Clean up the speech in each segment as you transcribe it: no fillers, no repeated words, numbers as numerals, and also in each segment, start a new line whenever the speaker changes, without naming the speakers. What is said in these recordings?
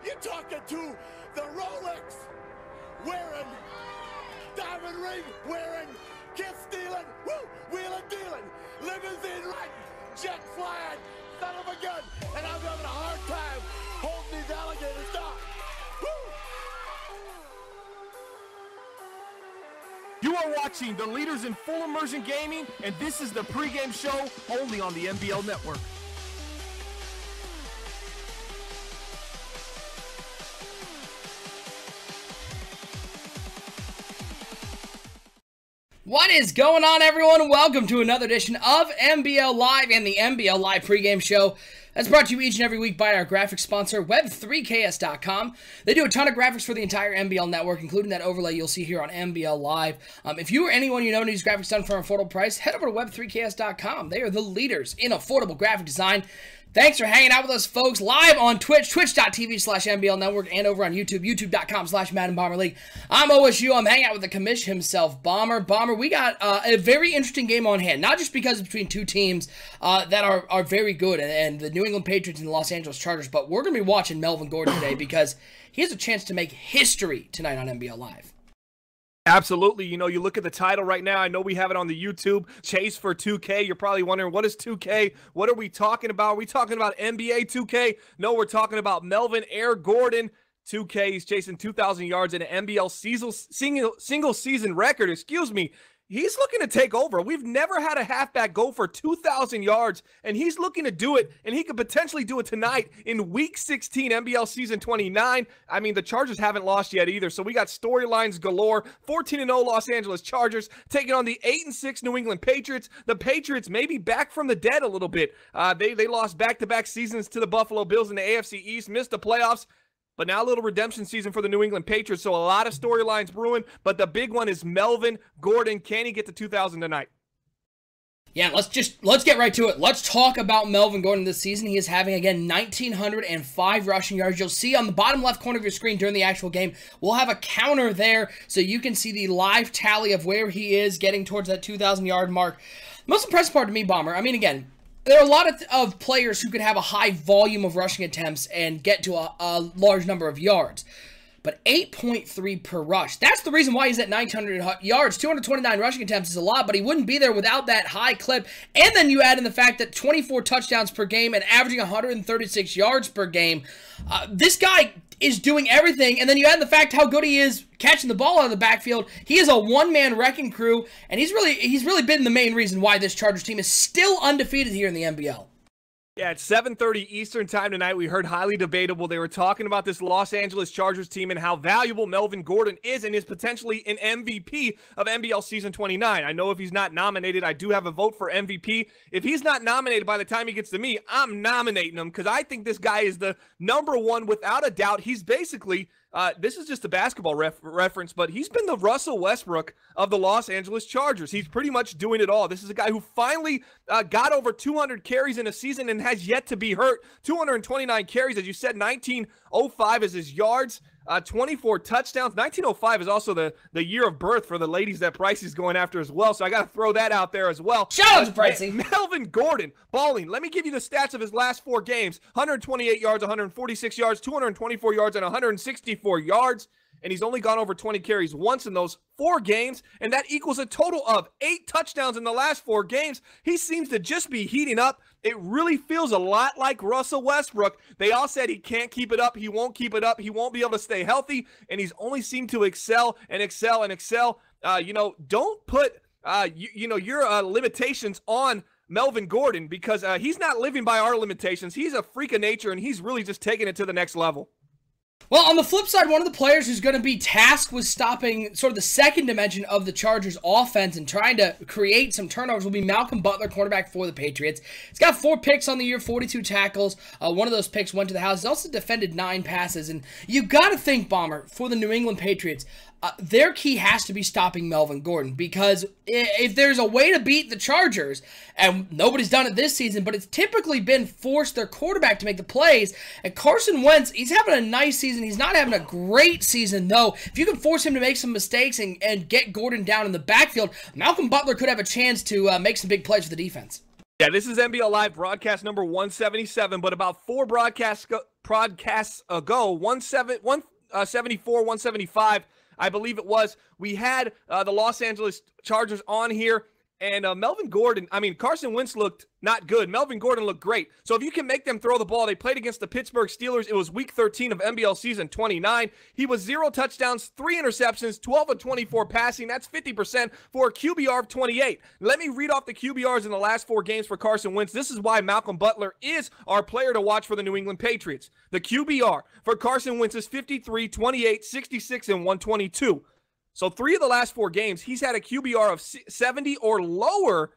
You're talking to the Rolex wearing, diamond ring wearing, kiss stealing, woo, wheeling dealing, limousine riding, jet flying, son of a gun, and I'm having a hard time holding these alligators down. Woo!
You are watching the leaders in full immersion gaming, and this is the pregame show only on the NBL Network.
What is going on, everyone? Welcome to another edition of NBL Live and the NBL Live pregame show. That's brought to you each and every week by our graphics sponsor, Web3KS.com. They do a ton of graphics for the entire NBL network, including that overlay you'll see here on NBL Live. If you or anyone you know needs graphics done for an affordable price, head over to Web3KS.com. They are the leaders in affordable graphic design. Thanks for hanging out with us, folks, live on Twitch, twitch.tv/NBL Network, and over on YouTube, youtube.com/Madden Bomber League. I'm OSU. I'm hanging out with the commish himself, Bomber. Bomber, we got a very interesting game on hand, not just because it's between two teams that are very good, and the New England Patriots and the Los Angeles Chargers, but we're going to be watching Melvin Gordon today because he has a chance to make history tonight on NBL Live.
Absolutely. You know, you look at the title right now. I know we have it on the YouTube, Chase for 2K. You're probably wondering, what is 2K? What are we talking about? Are we talking about NBA 2K? No, we're talking about Melvin Air Gordon. 2K, he's chasing 2,000 yards in an NBL single season record. Excuse me. He's looking to take over. We've never had a halfback go for 2,000 yards, and he's looking to do it, and he could potentially do it tonight in Week 16, NBL Season 29. I mean, the Chargers haven't lost yet either, so we got storylines galore. 14-0 Los Angeles Chargers taking on the 8-6 New England Patriots. The Patriots may be back from the dead a little bit. They lost back-to-back seasons to the Buffalo Bills in the AFC East, missed the playoffs. But now a little redemption season for the New England Patriots, so a lot of storylines brewing. But the big one is Melvin Gordon. Can he get to 2,000 tonight?
Yeah, let's get right to it. Let's talk about Melvin Gordon this season. He is having, again, 1,905 rushing yards. You'll see on the bottom left corner of your screen during the actual game, we'll have a counter there so you can see the live tally of where he is getting towards that 2,000-yard mark. The most impressive part to me, Bomber, I mean, again, there are a lot of players who could have a high volume of rushing attempts and get to a large number of yards. But 8.3 per rush. That's the reason why he's at 900 yards. 229 rushing attempts is a lot, but he wouldn't be there without that high clip. And then you add in the fact that 24 touchdowns per game and averaging 136 yards per game. This guy is doing everything, and then you add the fact how good he is catching the ball out of the backfield. He is a one-man wrecking crew, and he's really been the main reason why this Chargers team is still undefeated here in the NBL.
Yeah, it's 7:30 Eastern time tonight. We heard highly debatable. They were talking about this Los Angeles Chargers team and how valuable Melvin Gordon is and is potentially an MVP of NBL Season 29. I know if he's not nominated, I do have a vote for MVP. If he's not nominated by the time he gets to me, I'm nominating him because I think this guy is the #1 without a doubt. He's basically... this is just a basketball reference, but he's been the Russell Westbrook of the Los Angeles Chargers. He's pretty much doing it all. This is a guy who finally got over 200 carries in a season and has yet to be hurt. 229 carries, as you said, 1905 is his yards. 24 touchdowns. 1905 is also the year of birth for the ladies that Price is going after as well, so I got to throw that out there as well.
Shout out to Pricey.
Melvin Gordon, balling. Let me give you the stats of his last 4 games. 128 yards, 146 yards, 224 yards, and 164 yards. And he's only gone over 20 carries once in those 4 games, and that equals a total of 8 touchdowns in the last 4 games. He seems to just be heating up. It really feels a lot like Russell Westbrook. They all said he can't keep it up. He won't keep it up. He won't be able to stay healthy, and he's only seemed to excel and excel and excel. Don't put your limitations on Melvin Gordon because he's not living by our limitations. He's a freak of nature, and he's really just taking it to the next level.
Well, on the flip side, one of the players who's going to be tasked with stopping sort of the second dimension of the Chargers offense and trying to create some turnovers will be Malcolm Butler, cornerback for the Patriots. He's got 4 picks on the year, 42 tackles. One of those picks went to the house. He's also defended 9 passes. And you got to think, Bomber, for the New England Patriots, their key has to be stopping Melvin Gordon, because if there's a way to beat the Chargers, and nobody's done it this season, but it's typically been force their quarterback to make the plays, and Carson Wentz, he's having a nice season. He's not having a great season, though. If you can force him to make some mistakes and get Gordon down in the backfield, Malcolm Butler could have a chance to make some big plays for the defense.
Yeah, this is NBL Live broadcast number 177, but about 4 broadcasts podcasts ago, 174, 175, I believe it was. We had the Los Angeles Chargers on here, and Carson Wentz looked not good. Melvin Gordon looked great. So if you can make them throw the ball, they played against the Pittsburgh Steelers. It was week 13 of NBL season 29. He was 0 touchdowns, 3 interceptions, 12 of 24 passing. That's 50% for a QBR of 28. Let me read off the QBRs in the last 4 games for Carson Wentz. This is why Malcolm Butler is our player to watch for the New England Patriots. The QBR for Carson Wentz is 53, 28, 66, and 122. So 3 of the last 4 games, he's had a QBR of 70 or lower,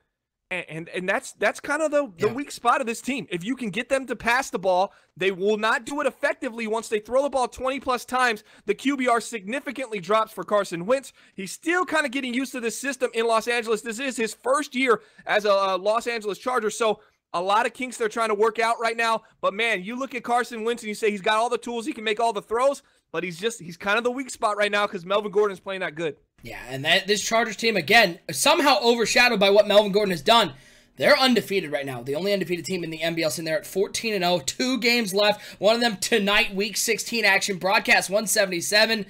and that's kind of the weak spot of this team. If you can get them to pass the ball, they will not do it effectively. Once they throw the ball 20-plus times, the QBR significantly drops for Carson Wentz. He's still kind of getting used to this system in Los Angeles. This is his first year as a Los Angeles Charger, so a lot of kinks they're trying to work out right now. But, man, you look at Carson Wentz and you say he's got all the tools, he can make all the throws, but he's kind of the weak spot right now because Melvin Gordon's playing that good. Yeah, and this Chargers team, again, somehow overshadowed by what Melvin Gordon has done. They're undefeated right now. The only undefeated team in the NBL, sitting there at 14-0. 2 games left. One of them tonight, Week 16 action. Broadcast 177.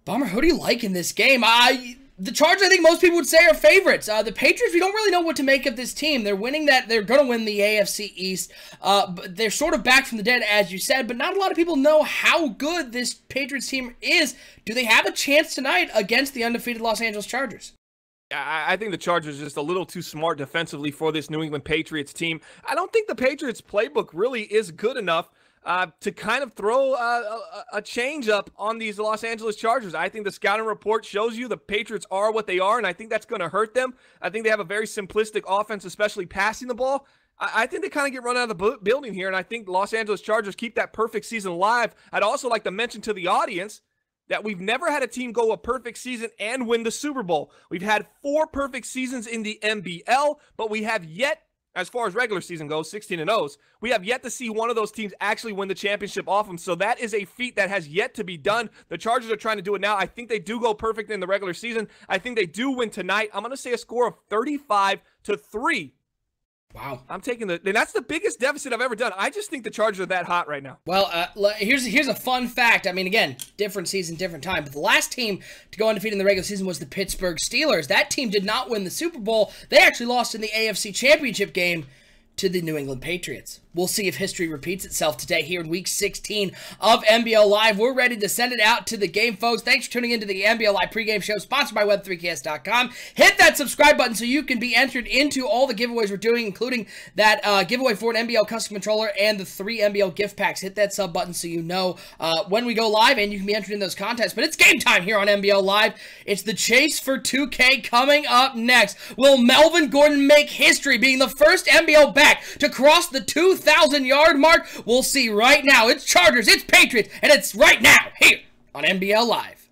Bummer, who do you like in this game? The Chargers, I think most people would say, are favorites. The Patriots, we don't really know what to make of this team. They're winning that. They're going to win the AFC East. But they're sort of back from the dead, as you said, but not a lot of people know how good this Patriots team is. Do they have a chance tonight against the undefeated Los Angeles Chargers? I think the Chargers are just a little too smart defensively for this New England Patriots team. I don't think the Patriots playbook really is good enough to kind of throw a change up on these Los Angeles Chargers. I think the scouting report shows you the Patriots are what they are, and I think that's going to hurt them. I think they have a very simplistic offense, especially passing the ball. I think they kind of get run out of the building here, and I think Los Angeles Chargers keep that perfect season alive. I'd also like to mention to the audience that we've never had a team go a perfect season and win the Super Bowl. We've had 4 perfect seasons in the NBL, but we have yet, as far as regular season goes, 16-0s, we have yet to see one of those teams actually win the championship off them. So that is a feat that has yet to be done. The Chargers are trying to do it now. I think they do go perfect in the regular season. I think they do win tonight. I'm going to say a score of 35-3.
Wow.
I'm taking and that's the biggest deficit I've ever done. I just think the Chargers are that hot right now.
Well, here's a fun fact. I mean, again, different season, different time. But the last team to go undefeated in the regular season was the Pittsburgh Steelers. That team did not win the Super Bowl. They actually lost in the AFC Championship game to the New England Patriots. We'll see if history repeats itself today here in Week 16 of NBL Live. We're ready to send it out to the game, folks. Thanks for tuning into the NBL Live pregame show, sponsored by Web3KS.com. Hit that subscribe button so you can be entered into all the giveaways we're doing, including that giveaway for an NBL custom controller and the 3 NBL gift packs. Hit that sub button so you know when we go live, and you can be entered in those contests. But it's game time here on NBL Live. It's the chase for 2K coming up next. Will Melvin Gordon make history, being the first NBL back to cross the 2,000-yard mark? We'll see right now. It's Chargers, it's Patriots, and it's right now here on NBL Live.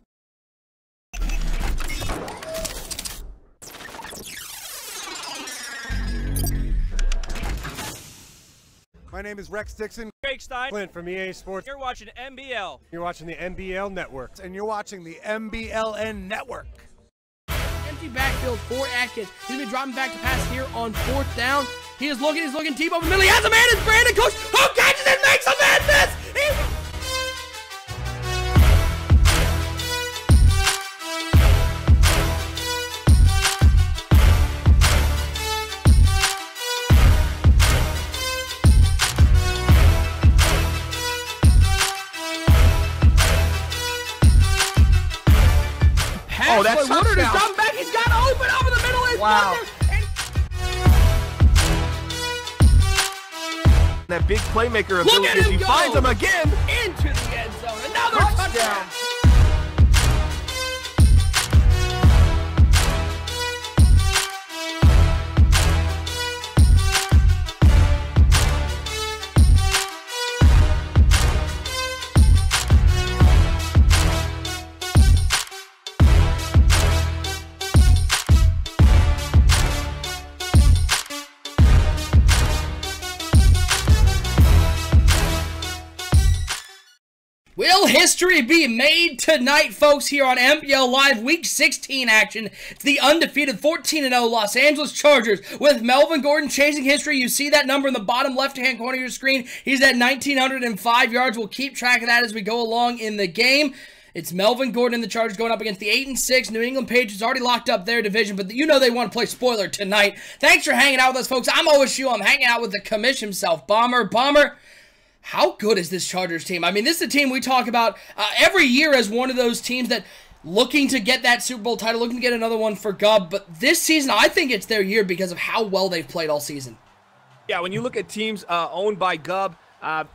My name is Rex Dixon.
Craig Stein.
Clint from EA Sports.
You're watching NBL.
You're watching the NBL Network. And you're watching the MBLN Network.
Empty backfield for Atkins. He's been dropping back to pass here on 4th down. He's looking deep over the middle. He has a man. It's Brandon Cooks, who catches it, makes a man miss.
Oh, that's
Woodard is dropping back. He's got open over the middle.
Wow. That big playmaker ability as he finds him again
into the end zone. Another touchdown. Will history be made tonight, folks, here on MPL Live Week 16 action? It's the undefeated 14-0 Los Angeles Chargers with Melvin Gordon chasing history. You see that number in the bottom left-hand corner of your screen. He's at 1,905 yards. We'll keep track of that as we go along in the game. It's Melvin Gordon and the Chargers going up against the 8-6 New England Patriots. Already locked up their division, but you know they want to play spoiler tonight. Thanks for hanging out with us, folks. I'm OSU. I'm hanging out with the commish himself, Bomber. Bomber, how good is this Chargers team? I mean, this is a team we talk about every year as one of those teams that looking to get that Super Bowl title, looking to get another one for Gubb. But this season, I think it's their year because of how well they've played all season.
Yeah, when you look at teams owned by Gubb,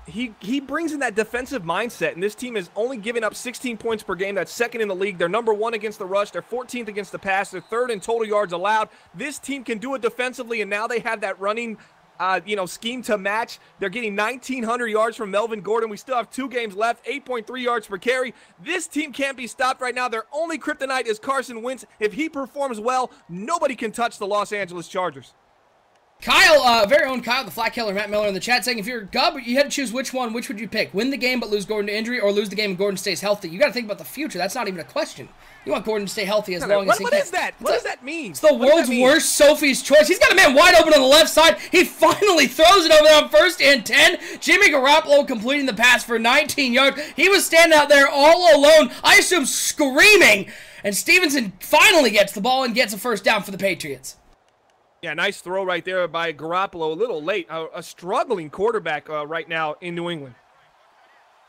he brings in that defensive mindset, and this team is only giving up 16 points per game. That's second in the league. They're number 1 against the rush. They're 14th against the pass. They're 3rd in total yards allowed. This team can do it defensively, and now they have that running scheme to match. They're getting 1,900 yards from Melvin Gordon. We still have 2 games left, 8.3 yards per carry. This team can't be stopped right now. Their only kryptonite is Carson Wentz. If he performs well, nobody can touch the Los Angeles Chargers.
Kyle, very own Kyle, the Flat Killer, Matt Miller in the chat saying, if you're Gubb, you had to choose which one. Which would you pick? Win the game but lose Gordon to injury, or lose the game and Gordon stays healthy? You got to think about the future. That's not even a question. You want Gordon to stay healthy as long as he can.
What is that? What does that mean?
It's the world's worst Sophie's choice. He's got a man wide open on the left side. He finally throws it over there on 1st and 10. Jimmy Garoppolo completing the pass for 19 yards. He was standing out there all alone, I assume screaming. And Stevenson finally gets the ball and gets a first down for the Patriots.
Yeah, nice throw right there by Garoppolo. A little late. A struggling quarterback right now in New England.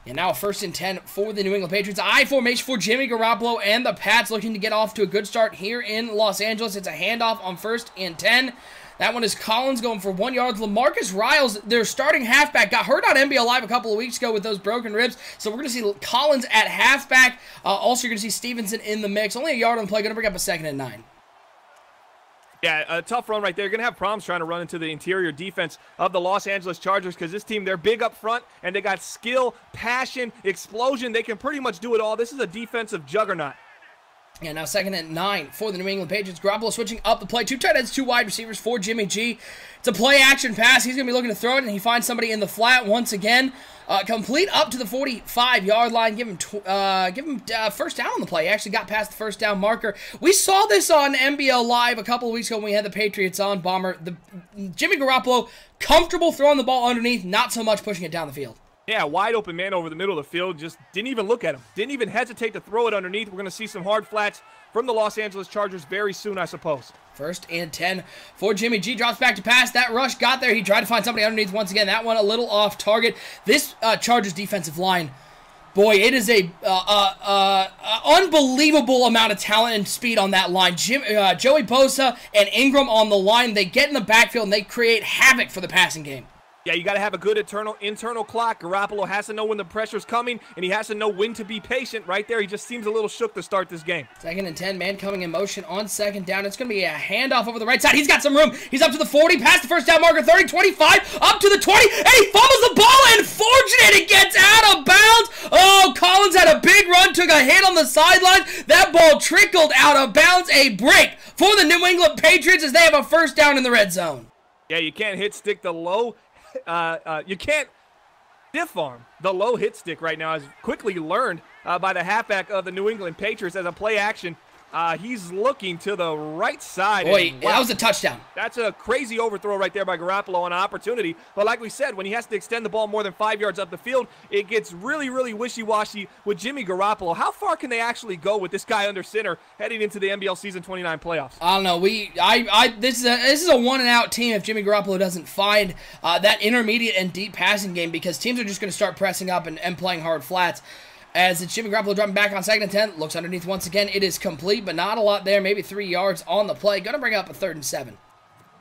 And now a 1st and 10 for the New England Patriots. I formation for Jimmy Garoppolo and the Pats looking to get off to a good start here in Los Angeles. It's a handoff on 1st and 10. That one is Collins going for 1 yard. LaMarcus Riles, their starting halfback, got hurt on NBL Live a couple of weeks ago with those broken ribs. So we're going to see Collins at halfback. Also, you're going to see Stevenson in the mix. Only a yard on the play. Going to bring up a 2nd and 9.
Yeah, a tough run right there. You're going to have problems trying to run into the interior defense of the Los Angeles Chargers because this team, they're big up front, and they got skill, passion, explosion. They can pretty much do it all. This is a defensive juggernaut.
And now 2nd and 9 for the New England Patriots. Garoppolo switching up the play. 2 tight ends, 2 wide receivers for Jimmy G. It's a play-action pass. He's going to be looking to throw it, and he finds somebody in the flat once again. Complete up to the 45-yard line. Give him first down on the play. He actually got past the first down marker. We saw this on NBL Live a couple of weeks ago when we had the Patriots on, Bomber. Jimmy Garoppolo, comfortable throwing the ball underneath, not so much pushing it down the field.
Yeah, wide open man over the middle of the field. Just didn't even look at him. Didn't even hesitate to throw it underneath. We're going to see some hard flats from the Los Angeles Chargers very soon, I suppose.
1st and 10 for Jimmy G. Drops back to pass. That rush got there. He tried to find somebody underneath once again. That one a little off target. This Chargers defensive line, boy, it is a unbelievable amount of talent and speed on that line. Joey Bosa and Ingram on the line. They get in the backfield and they create havoc for the passing game.
Yeah, you got to have a good internal clock. Garoppolo has to know when the pressure's coming, and he has to know when to be patient. Right there, he just seems a little shook to start this game. 2nd
and 10, man coming in motion on 2nd down. It's going to be a handoff over the right side. He's got some room. He's up to the 40, past the first down marker, 30, 25, up to the 20, and he fumbles the ball, and fortunate, it gets out of bounds. Oh, Collins had a big run, took a hit on the sideline. That ball trickled out of bounds. A break for the New England Patriots as they have a first down in the red zone.
Yeah, you can't hit stick the low. You can't stiff arm the low hit stick right now, as quickly learned by the halfback of the New England Patriots as a play action. He's looking to the right side.
Boy, wow, that was a touchdown.
That's a crazy overthrow right there by Garoppolo on an opportunity. But like we said, when he has to extend the ball more than 5 yards up the field, it gets really, really wishy-washy with Jimmy Garoppolo. How far can they actually go with this guy under center heading into the NBL Season 29 playoffs?
I don't know. This is a one-and-out team if Jimmy Garoppolo doesn't find that intermediate and deep passing game, because teams are just going to start pressing up and playing hard flats. As it's Jimmy Garoppolo dropping back on 2nd and 10. Looks underneath once again. It is complete, but not a lot there. Maybe 3 yards on the play. Going to bring up a 3rd and 7.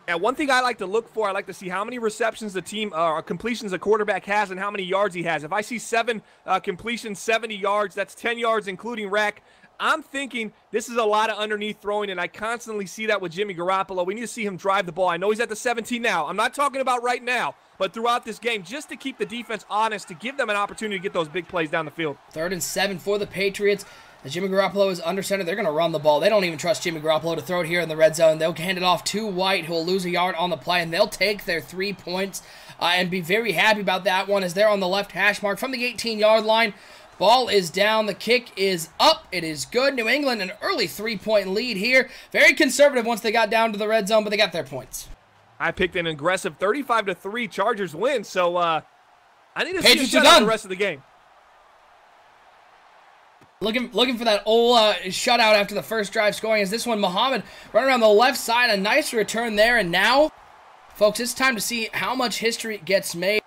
And one thing I like to look for, I like to see how many receptions the team, completions a quarterback has and how many yards he has. If I see 7 completions, 70 yards, that's 10 yards including rack. I'm thinking this is a lot of underneath throwing, and I constantly see that with Jimmy Garoppolo. We need to see him drive the ball. I know he's at the 17 now. I'm not talking about right now, but throughout this game, just to keep the defense honest, to give them an opportunity to get those big plays down the field.
3rd and 7 for the Patriots. As Jimmy Garoppolo is under center, they're going to run the ball. They don't even trust Jimmy Garoppolo to throw it here in the red zone. They'll hand it off to White, who will lose a yard on the play, and they'll take their 3 points and be very happy about that one as they're on the left hash mark from the 18-yard line. Ball is down. The kick is up. It is good. New England, an early 3-point lead here. Very conservative once they got down to the red zone, but they got their points.
I picked an aggressive 35-3 Chargers win, so I need to
Patriots
see the rest of the game.
Looking for that old shutout after the first drive scoring. Is this one Muhammad running around the left side? A nice return there. And now, folks, it's time to see how much history gets made.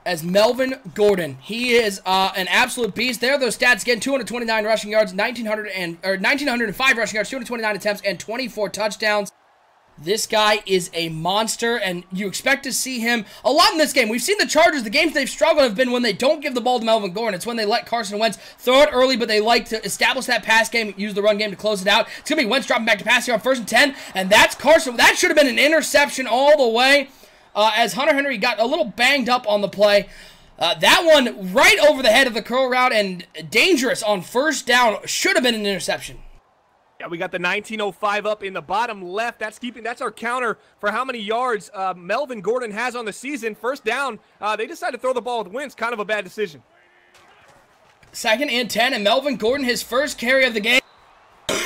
As Melvin Gordon, he is an absolute beast. There are those stats again: 229 rushing yards, 1,905 rushing yards, 229 attempts, and 24 touchdowns. This guy is a monster, and you expect to see him a lot in this game. We've seen the Chargers, the games they've struggled have been when they don't give the ball to Melvin Gordon. It's when they let Carson Wentz throw it early, but they like to establish that pass game, use the run game to close it out. It's going to be Wentz dropping back to pass here on 1st and 10, and that's Carson. That should have been an interception all the way, as Hunter Henry got a little banged up on the play. That one right over the head of the curl route and dangerous on 1st down. Should have been an interception.
Yeah, we got the 1905 up in the bottom left. That's our counter for how many yards Melvin Gordon has on the season. 1st down, they decided to throw the ball with Wentz. Kind of a bad decision.
2nd and 10, and Melvin Gordon, his first carry of the game.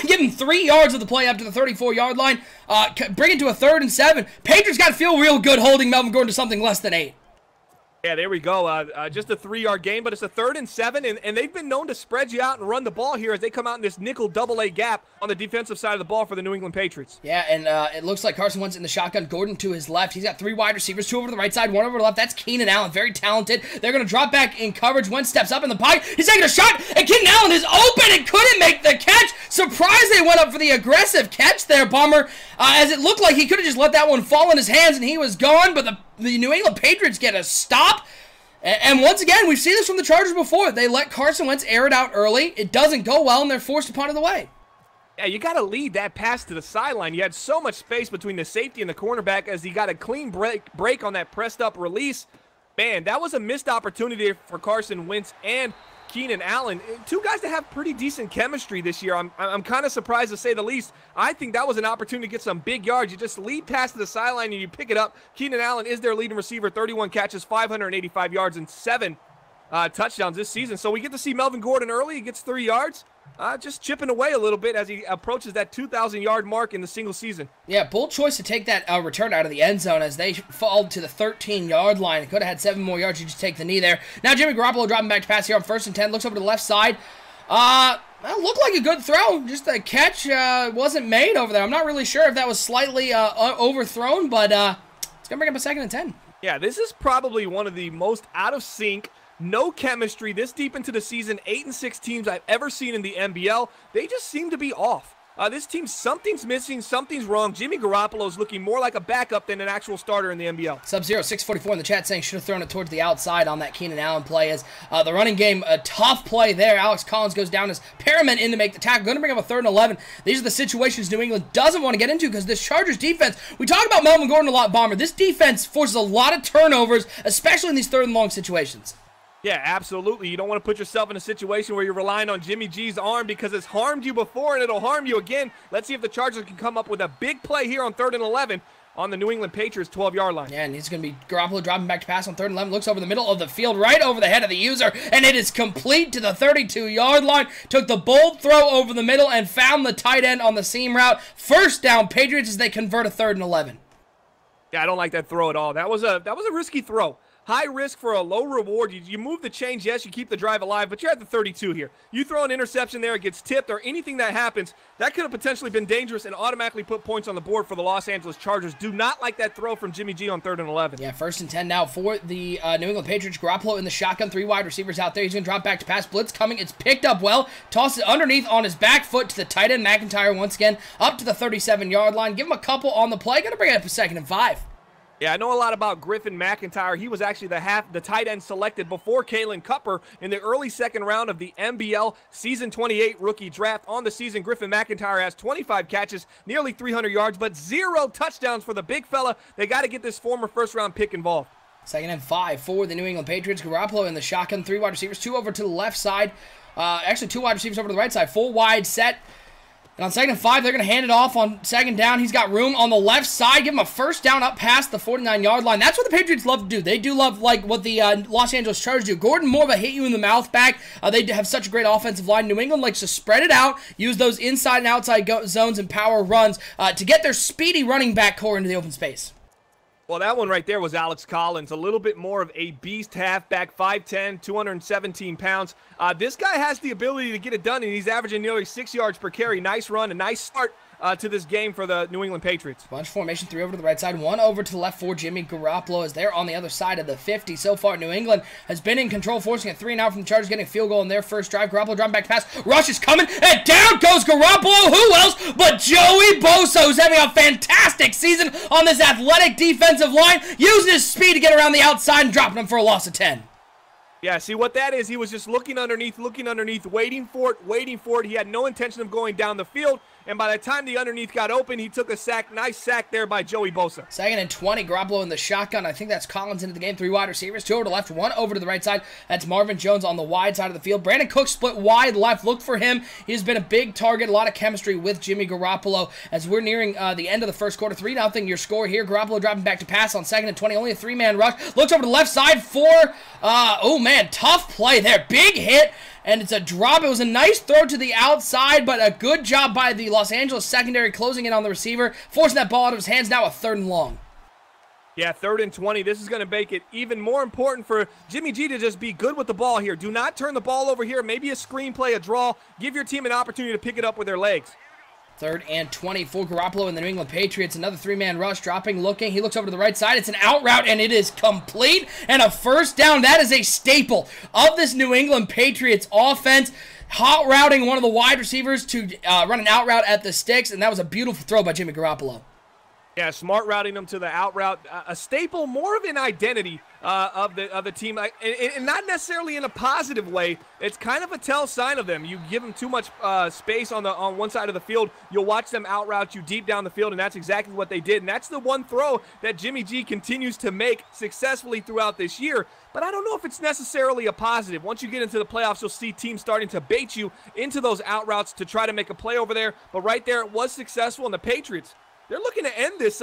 Give him 3 yards of the play up to the 34-yard line. Bring it to a 3rd and 7. Patriots got to feel real good holding Melvin Gordon to something less than 8.
Yeah, there we go. Just a 3-yard gain, but it's a 3rd and 7, and they've been known to spread you out and run the ball here as they come out in this nickel double-A gap on the defensive side of the ball for the New England Patriots.
Yeah, and it looks like Carson Wentz in the shotgun. Gordon to his left. He's got 3 wide receivers, 2 over to the right side, 1 over to the left. That's Keenan Allen, very talented. They're going to drop back in coverage. Wentz steps up in the pocket. He's taking a shot, and Keenan Allen is open and couldn't make the catch. Surprised they went up for the aggressive catch there, Bummer, as it looked like he could have just let that one fall in his hands and he was gone, but the New England Patriots get a stop. And once again, we've seen this from the Chargers before. They let Carson Wentz air it out early. It doesn't go well, and they're forced to punt it away.
Yeah, you got to lead that pass to the sideline. You had so much space between the safety and the cornerback as he got a clean break on that pressed-up release. Man, that was a missed opportunity for Carson Wentz and Keenan Allen. 2 guys that have pretty decent chemistry this year. I'm kind of surprised to say the least. I think that was an opportunity to get some big yards. You just lead past the sideline and you pick it up. Keenan Allen is their leading receiver, 31 catches, 585 yards, and 7 touchdowns this season. So we get to see Melvin Gordon early. He gets 3 yards. Just chipping away a little bit as he approaches that 2,000-yard mark in the single season.
Yeah, bold choice to take that return out of the end zone as they fall to the 13-yard line. Could have had 7 more yards. You just take the knee there. Now Jimmy Garoppolo dropping back to pass here on 1st and 10. Looks over to the left side. Looked like a good throw. Just the catch wasn't made over there. I'm not really sure if that was slightly overthrown, but it's going to bring up a 2nd and 10.
Yeah, this is probably one of the most out of sync, no chemistry this deep into the season, 8-6 teams I've ever seen in the NBL. They just seem to be off. This team, something's missing, something's wrong. Jimmy Garoppolo's looking more like a backup than an actual starter in the NBL.
Sub-Zero 644 in the chat saying should have thrown it towards the outside on that Keenan Allen play as the running game, a tough play there. Alex Collins goes down as Perriman in to make the tackle. Going to bring up a 3rd and 11. These are the situations New England doesn't want to get into because this Chargers defense, we talk about Melvin Gordon a lot, Bomber. This defense forces a lot of turnovers, especially in these 3rd and long situations.
Yeah, absolutely. You don't want to put yourself in a situation where you're relying on Jimmy G's arm because it's harmed you before and it'll harm you again. Let's see if the Chargers can come up with a big play here on 3rd and 11 on the New England Patriots 12-yard line.
Yeah, and it's going to be Garoppolo dropping back to pass on 3rd and 11. Looks over the middle of the field, right over the head of the user, and it is complete to the 32-yard line. Took the bold throw over the middle and found the tight end on the seam route. 1st down, Patriots as they convert a 3rd and 11.
Yeah, I don't like that throw at all. That was a risky throw. High risk for a low reward. You move the chains, yes, you keep the drive alive, but you're at the 32 here. You throw an interception there, it gets tipped, or anything that happens, that could have potentially been dangerous and automatically put points on the board for the Los Angeles Chargers. Do not like that throw from Jimmy G on 3rd and 11.
Yeah, 1st and 10 now for the New England Patriots. Garoppolo in the shotgun, 3 wide receivers out there. He's going to drop back to pass. Blitz coming. It's picked up well. Tosses it underneath on his back foot to the tight end, McIntyre, once again, up to the 37-yard line. Give him a couple on the play. Going to bring it up a 2nd and 5.
Yeah, I know a lot about Griffin McIntyre. He was actually the tight end selected before Kalen Cupper in the early 2nd round of the NBL Season 28 rookie draft. On the season, Griffin McIntyre has 25 catches, nearly 300 yards, but 0 touchdowns for the big fella. They got to get this former 1st-round pick involved.
2nd and 5 for the New England Patriots. Garoppolo in the shotgun, 3 wide receivers, 2 over to the left side. Actually, 2 wide receivers over to the right side. Full wide set. And on 2nd and 5, they're going to hand it off on 2nd down. He's got room on the left side. Give him a first down up past the 49-yard line. That's what the Patriots love to do. They do love, like, what the Los Angeles Chargers do. Gordon, more of a hit-you-in-the-mouth back. They have such a great offensive line. New England likes to spread it out, use those inside and outside zones and power runs to get their speedy running back core into the open space.
Well, that one right there was Alex Collins, a little bit more of a beast halfback, 5'10", 217 pounds. This guy has the ability to get it done, and he's averaging nearly 6 yards per carry. Nice run, a nice start to this game for the New England Patriots.
Bunch formation, 3 over to the right side, 1 over to the left for Jimmy Garoppolo as they're on the other side of the 50. So far, New England has been in control, forcing a 3 and out from the Chargers, getting a field goal in their first drive. Garoppolo driving back to pass. Rush is coming, and down goes Garoppolo. Who else but Joey Bosa, who's having a fantastic season on this athletic defensive line, using his speed to get around the outside and dropping him for a loss of 10.
Yeah, see what that is? He was just looking underneath, waiting for it. He had no intention of going down the field, and by the time the underneath got open, he took a sack. Nice sack there by Joey Bosa.
2nd and 20, Garoppolo in the shotgun. I think that's Collins into the game. 3 wide receivers, 2 over to the left, 1 over to the right side. That's Marvin Jones on the wide side of the field. Brandon Cook split wide left. Look for him. He's been a big target, a lot of chemistry with Jimmy Garoppolo as we're nearing the end of the first quarter. 3-0 your score here. Garoppolo dropping back to pass on 2nd and 20. Only a 3-man rush. Looks over to the left side for, oh man, tough play there. Big hit. And it's a drop. It was a nice throw to the outside, but a good job by the Los Angeles secondary closing in on the receiver, forcing that ball out of his hands. Now a 3rd and long.
Yeah, 3rd and 20. This is going to make it even more important for Jimmy G to just be good with the ball here. Do not turn the ball over here. Maybe a screen play, a draw. Give your team an opportunity to pick it up with their legs.
3rd and 20 for Garoppolo and the New England Patriots. Another 3-man rush, dropping, looking. He looks over to the right side. It's an out route, and it is complete. And a first down. That is a staple of this New England Patriots offense. Hot routing one of the wide receivers to run an out route at the sticks, and that was a beautiful throw by Jimmy Garoppolo.
Yeah, smart routing them to the out route. A staple, more of an identity of the team, and not necessarily in a positive way. It's kind of a tell sign of them. You give them too much space on one side of the field, you'll watch them out route you deep down the field, and that's exactly what they did. And that's the one throw that Jimmy G continues to make successfully throughout this year. But I don't know if it's necessarily a positive. Once you get into the playoffs, you'll see teams starting to bait you into those out routes to try to make a play over there. But right there, it was successful, and the Patriots, they're looking to end this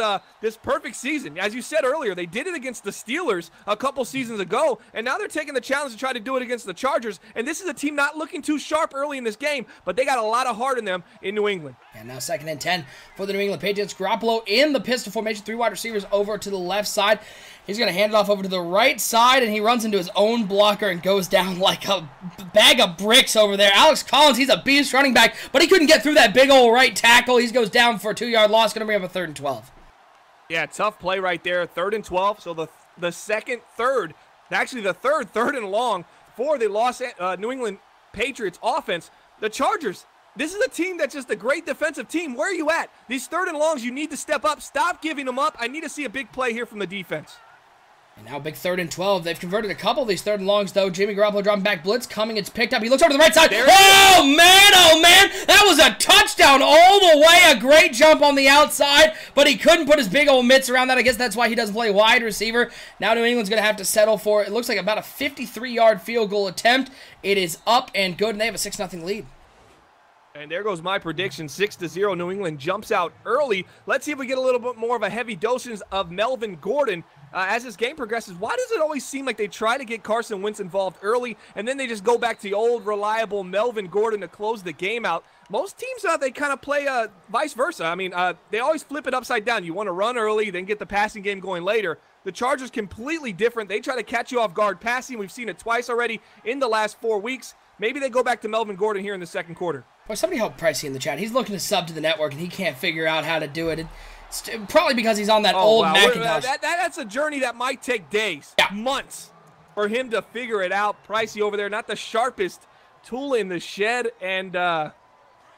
perfect season. As you said earlier, they did it against the Steelers a couple seasons ago, and now they're taking the challenge to try to do it against the Chargers. And this is a team not looking too sharp early in this game, but they got a lot of heart in them in New England.
And now 2nd and 10 for the New England Patriots. Garoppolo in the pistol formation, 3 wide receivers over to the left side. He's going to hand it off over to the right side, and he runs into his own blocker and goes down like a bag of bricks over there. Alex Collins, he's a beast running back, but he couldn't get through that big old right tackle. He goes down for a 2-yard loss, going to bring up a 3rd and 12.
Yeah, tough play right there, 3rd and 12. So the second, third, actually the third and long for the New England Patriots offense. The Chargers, this is a team that's just a great defensive team. Where are you at? These 3rd and longs, you need to step up. Stop giving them up. I need to see a big play here from the defense.
And now big 3rd and 12. They've converted a couple of these 3rd and longs, though. Jimmy Garoppolo dropping back blitz. Coming, it's picked up. He looks over to the right side. Oh, man. That was a touchdown all the way. A great jump on the outside, but he couldn't put his big old mitts around that. I guess that's why he doesn't play wide receiver. Now New England's going to have to settle for, it looks like about a 53-yard field goal attempt. It is up and good, and they have a 6-0 lead.
And there goes my prediction, 6-0. New England jumps out early. Let's see if we get a little bit more of a heavy dosage of Melvin Gordon as this game progresses. Why does it always seem like they try to get Carson Wentz involved early, and then they just go back to the old, reliable Melvin Gordon to close the game out? Most teams, they kind of play vice versa. I mean, they always flip it upside down. You want to run early, then get the passing game going later. The Chargers completely different. They try to catch you off guard passing. We've seen it twice already in the last 4 weeks. Maybe they go back to Melvin Gordon here in the second quarter.
Well, somebody help Pricey in the chat. He's looking to sub to the network, and he can't figure out how to do it. It's probably because he's on that old Macintosh.
That's a journey that might take days, months, for him to figure it out. Pricey over there, not the sharpest tool in the shed, and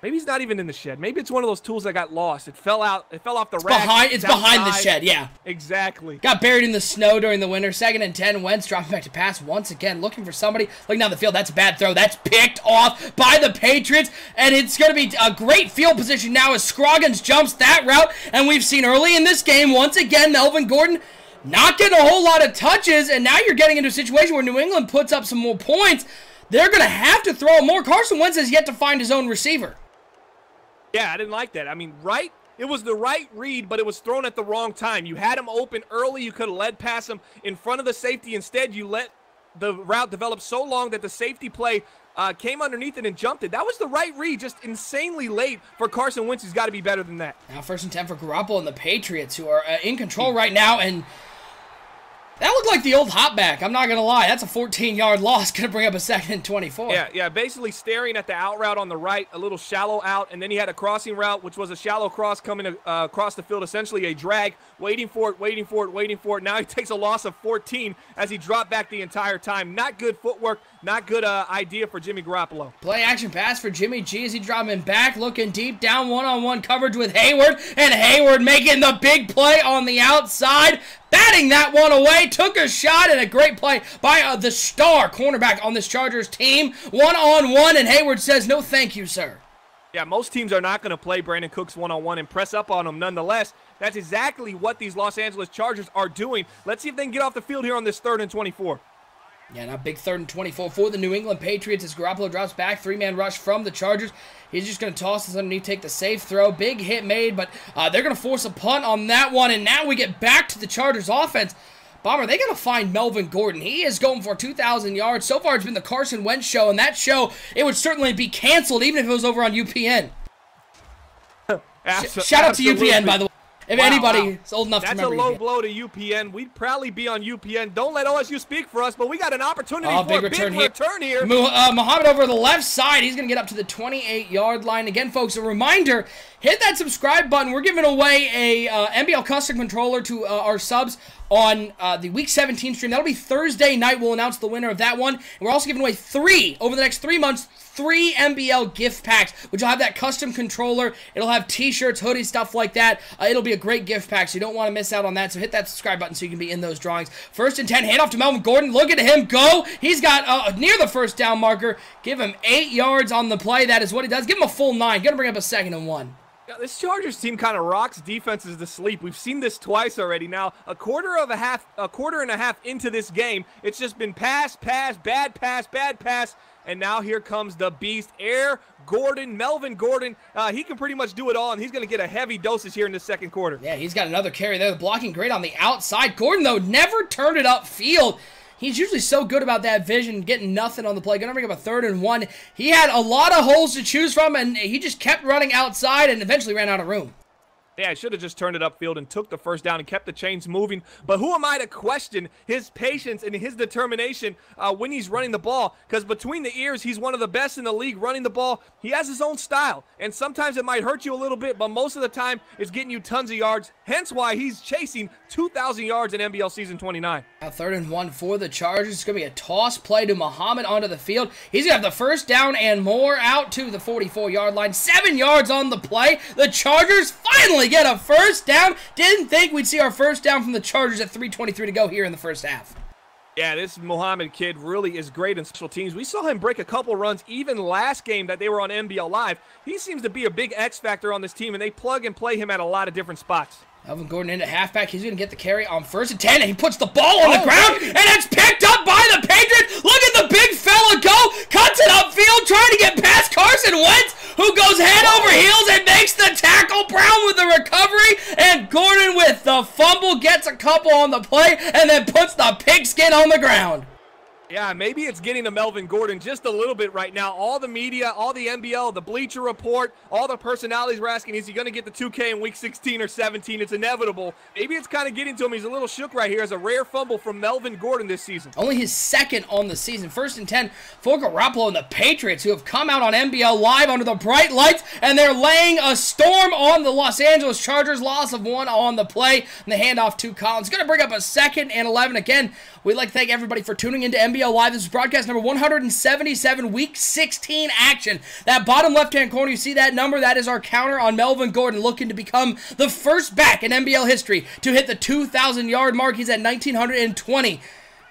maybe he's not even in the shed. Maybe it's one of those tools that got lost. It fell out. It fell off the rack.
It's behind the shed, yeah.
Exactly.
Got buried in the snow during the winter. 2nd and 10. Wentz dropping back to pass once again, looking for somebody. Looking down the field. That's a bad throw. That's picked off by the Patriots, and it's going to be a great field position now as Scroggins jumps that route. And we've seen early in this game, once again, Melvin Gordon not getting a whole lot of touches, and now you're getting into a situation where New England puts up some more points. They're going to have to throw more. Carson Wentz has yet to find his own receiver.
Yeah, I didn't like that. I mean, right? It was the right read, but it was thrown at the wrong time. You had him open early. You could have led past him in front of the safety. Instead, you let the route develop so long that the safety play came underneath it and jumped it. That was the right read, just insanely late for Carson Wentz. He's got to be better than that.
Now 1st and 10 for Garoppolo and the Patriots, who are in control right now, and that looked like the old hopback. I'm not going to lie. That's a 14-yard loss. Going to bring up a 2nd and 24.
Yeah, basically staring at the out route on the right, a little shallow out, and then he had a crossing route, which was a shallow cross coming across the field, essentially a drag, waiting for it. Now he takes a loss of 14 as he dropped back the entire time. Not good footwork, not good idea for Jimmy Garoppolo.
Play action pass for Jimmy G as he dropped him back, looking deep down, one-on-one coverage with Hayward, and Hayward making the big play on the outside. Batting that one away, took a shot, and a great play by the star cornerback on this Chargers team. One-on-one, and Hayward says, no thank you, sir.
Yeah, most teams are not going to play Brandon Cooks one-on-one and press up on him nonetheless. That's exactly what these Los Angeles Chargers are doing. Let's see if they can get off the field here on this 3rd and 24.
Yeah, now big 3rd and 24 for the New England Patriots as Garoppolo drops back. 3-man rush from the Chargers. He's just going to toss this underneath, take the safe throw. Big hit made, but they're going to force a punt on that one. And now we get back to the Chargers offense. Bomber, they got to find Melvin Gordon. He is going for 2,000 yards. So far, it's been the Carson Wentz show, and that show, it would certainly be canceled even if it was over on UPN. Shout out to UPN, by the way. If anybody's old enough to remember.
That's a low blow to UPN. We'd probably be on UPN. Don't let OSU speak for us, but we got an opportunity for a big return here.
Muhammad over the left side. He's going to get up to the 28-yard line. Again, folks, a reminder, hit that subscribe button. We're giving away a NBL custom controller to our subs on the Week 17 stream. That'll be Thursday night. We'll announce the winner of that one. And we're also giving away over the next 3 months, 3 NBL gift packs, which will have that custom controller. It'll have t-shirts, hoodies, stuff like that. It'll be a great gift pack, so you don't want to miss out on that. So hit that subscribe button so you can be in those drawings. 1st and 10, handoff to Melvin Gordon. Look at him go. He's got near the 1st down marker. Give him 8 yards on the play. That is what he does. Give him a full 9. Gonna bring up a 2nd and 1.
Yeah, this Chargers team kind of rocks defenses to sleep. We've seen this twice already. Now, a quarter and a half into this game, it's just been pass, bad pass, and now here comes the beast, Melvin Gordon. He can pretty much do it all, and he's going to get a heavy dosage here in the 2nd quarter.
Yeah, he's got another carry there. The blocking great on the outside. Gordon, though, never turned it upfield. He's usually so good about that vision, getting nothing on the play. Going to bring up a 3rd and 1. He had a lot of holes to choose from, and he just kept running outside and eventually ran out of room.
Yeah, I should have just turned it upfield and took the 1st down and kept the chains moving. But who am I to question his patience and his determination when he's running the ball? Because between the ears, he's one of the best in the league running the ball. He has his own style, and sometimes it might hurt you a little bit, but most of the time it's getting you tons of yards, hence why he's chasing 2,000 yards in NBL Season 29.
Now 3rd and 1 for the Chargers. It's going to be a toss play to Muhammad onto the field. He's going to have the 1st down and more out to the 44-yard line. 7 yards on the play. The Chargers finally get a 1st down. Didn't think we'd see our 1st down from the Chargers at 3:23 to go here in the 1st half.
Yeah, this Muhammad kid really is great in special teams. We saw him break a couple runs even last game that they were on NBL Live. He seems to be a big X factor on this team, and they plug and play him at a lot of different spots.
Melvin Gordon into halfback. He's going to get the carry on 1st and 10, and he puts the ball on the ground, and it's picked up by the Patriots. Look at the big fella go. Cuts it upfield, trying to get past Carson Wentz, who goes head over heels and makes the tackle. Brown with the recovery, and Gordon with the fumble gets a couple on the play, and then puts the pigskin on the ground.
Yeah, maybe it's getting to Melvin Gordon just a little bit right now. All the media, all the NBL, the Bleacher Report, all the personalities were asking, is he going to get the 2K in Week 16 or 17? It's inevitable. Maybe it's kind of getting to him. He's a little shook right here as a rare fumble from Melvin Gordon this season.
Only his 2nd on the season. 1st and 10 for Garoppolo and the Patriots, who have come out on NBL Live under the bright lights, and they're laying a storm on the Los Angeles Chargers. Loss of 1 on the play, and the handoff to Collins. Going to bring up a 2nd and 11. Again, we'd like to thank everybody for tuning into NBL Live. This is broadcast number 177, Week 16 action. That bottom left-hand corner, you see that number? That is our counter on Melvin Gordon, looking to become the first back in NBL history to hit the 2,000-yard mark. He's at 1,920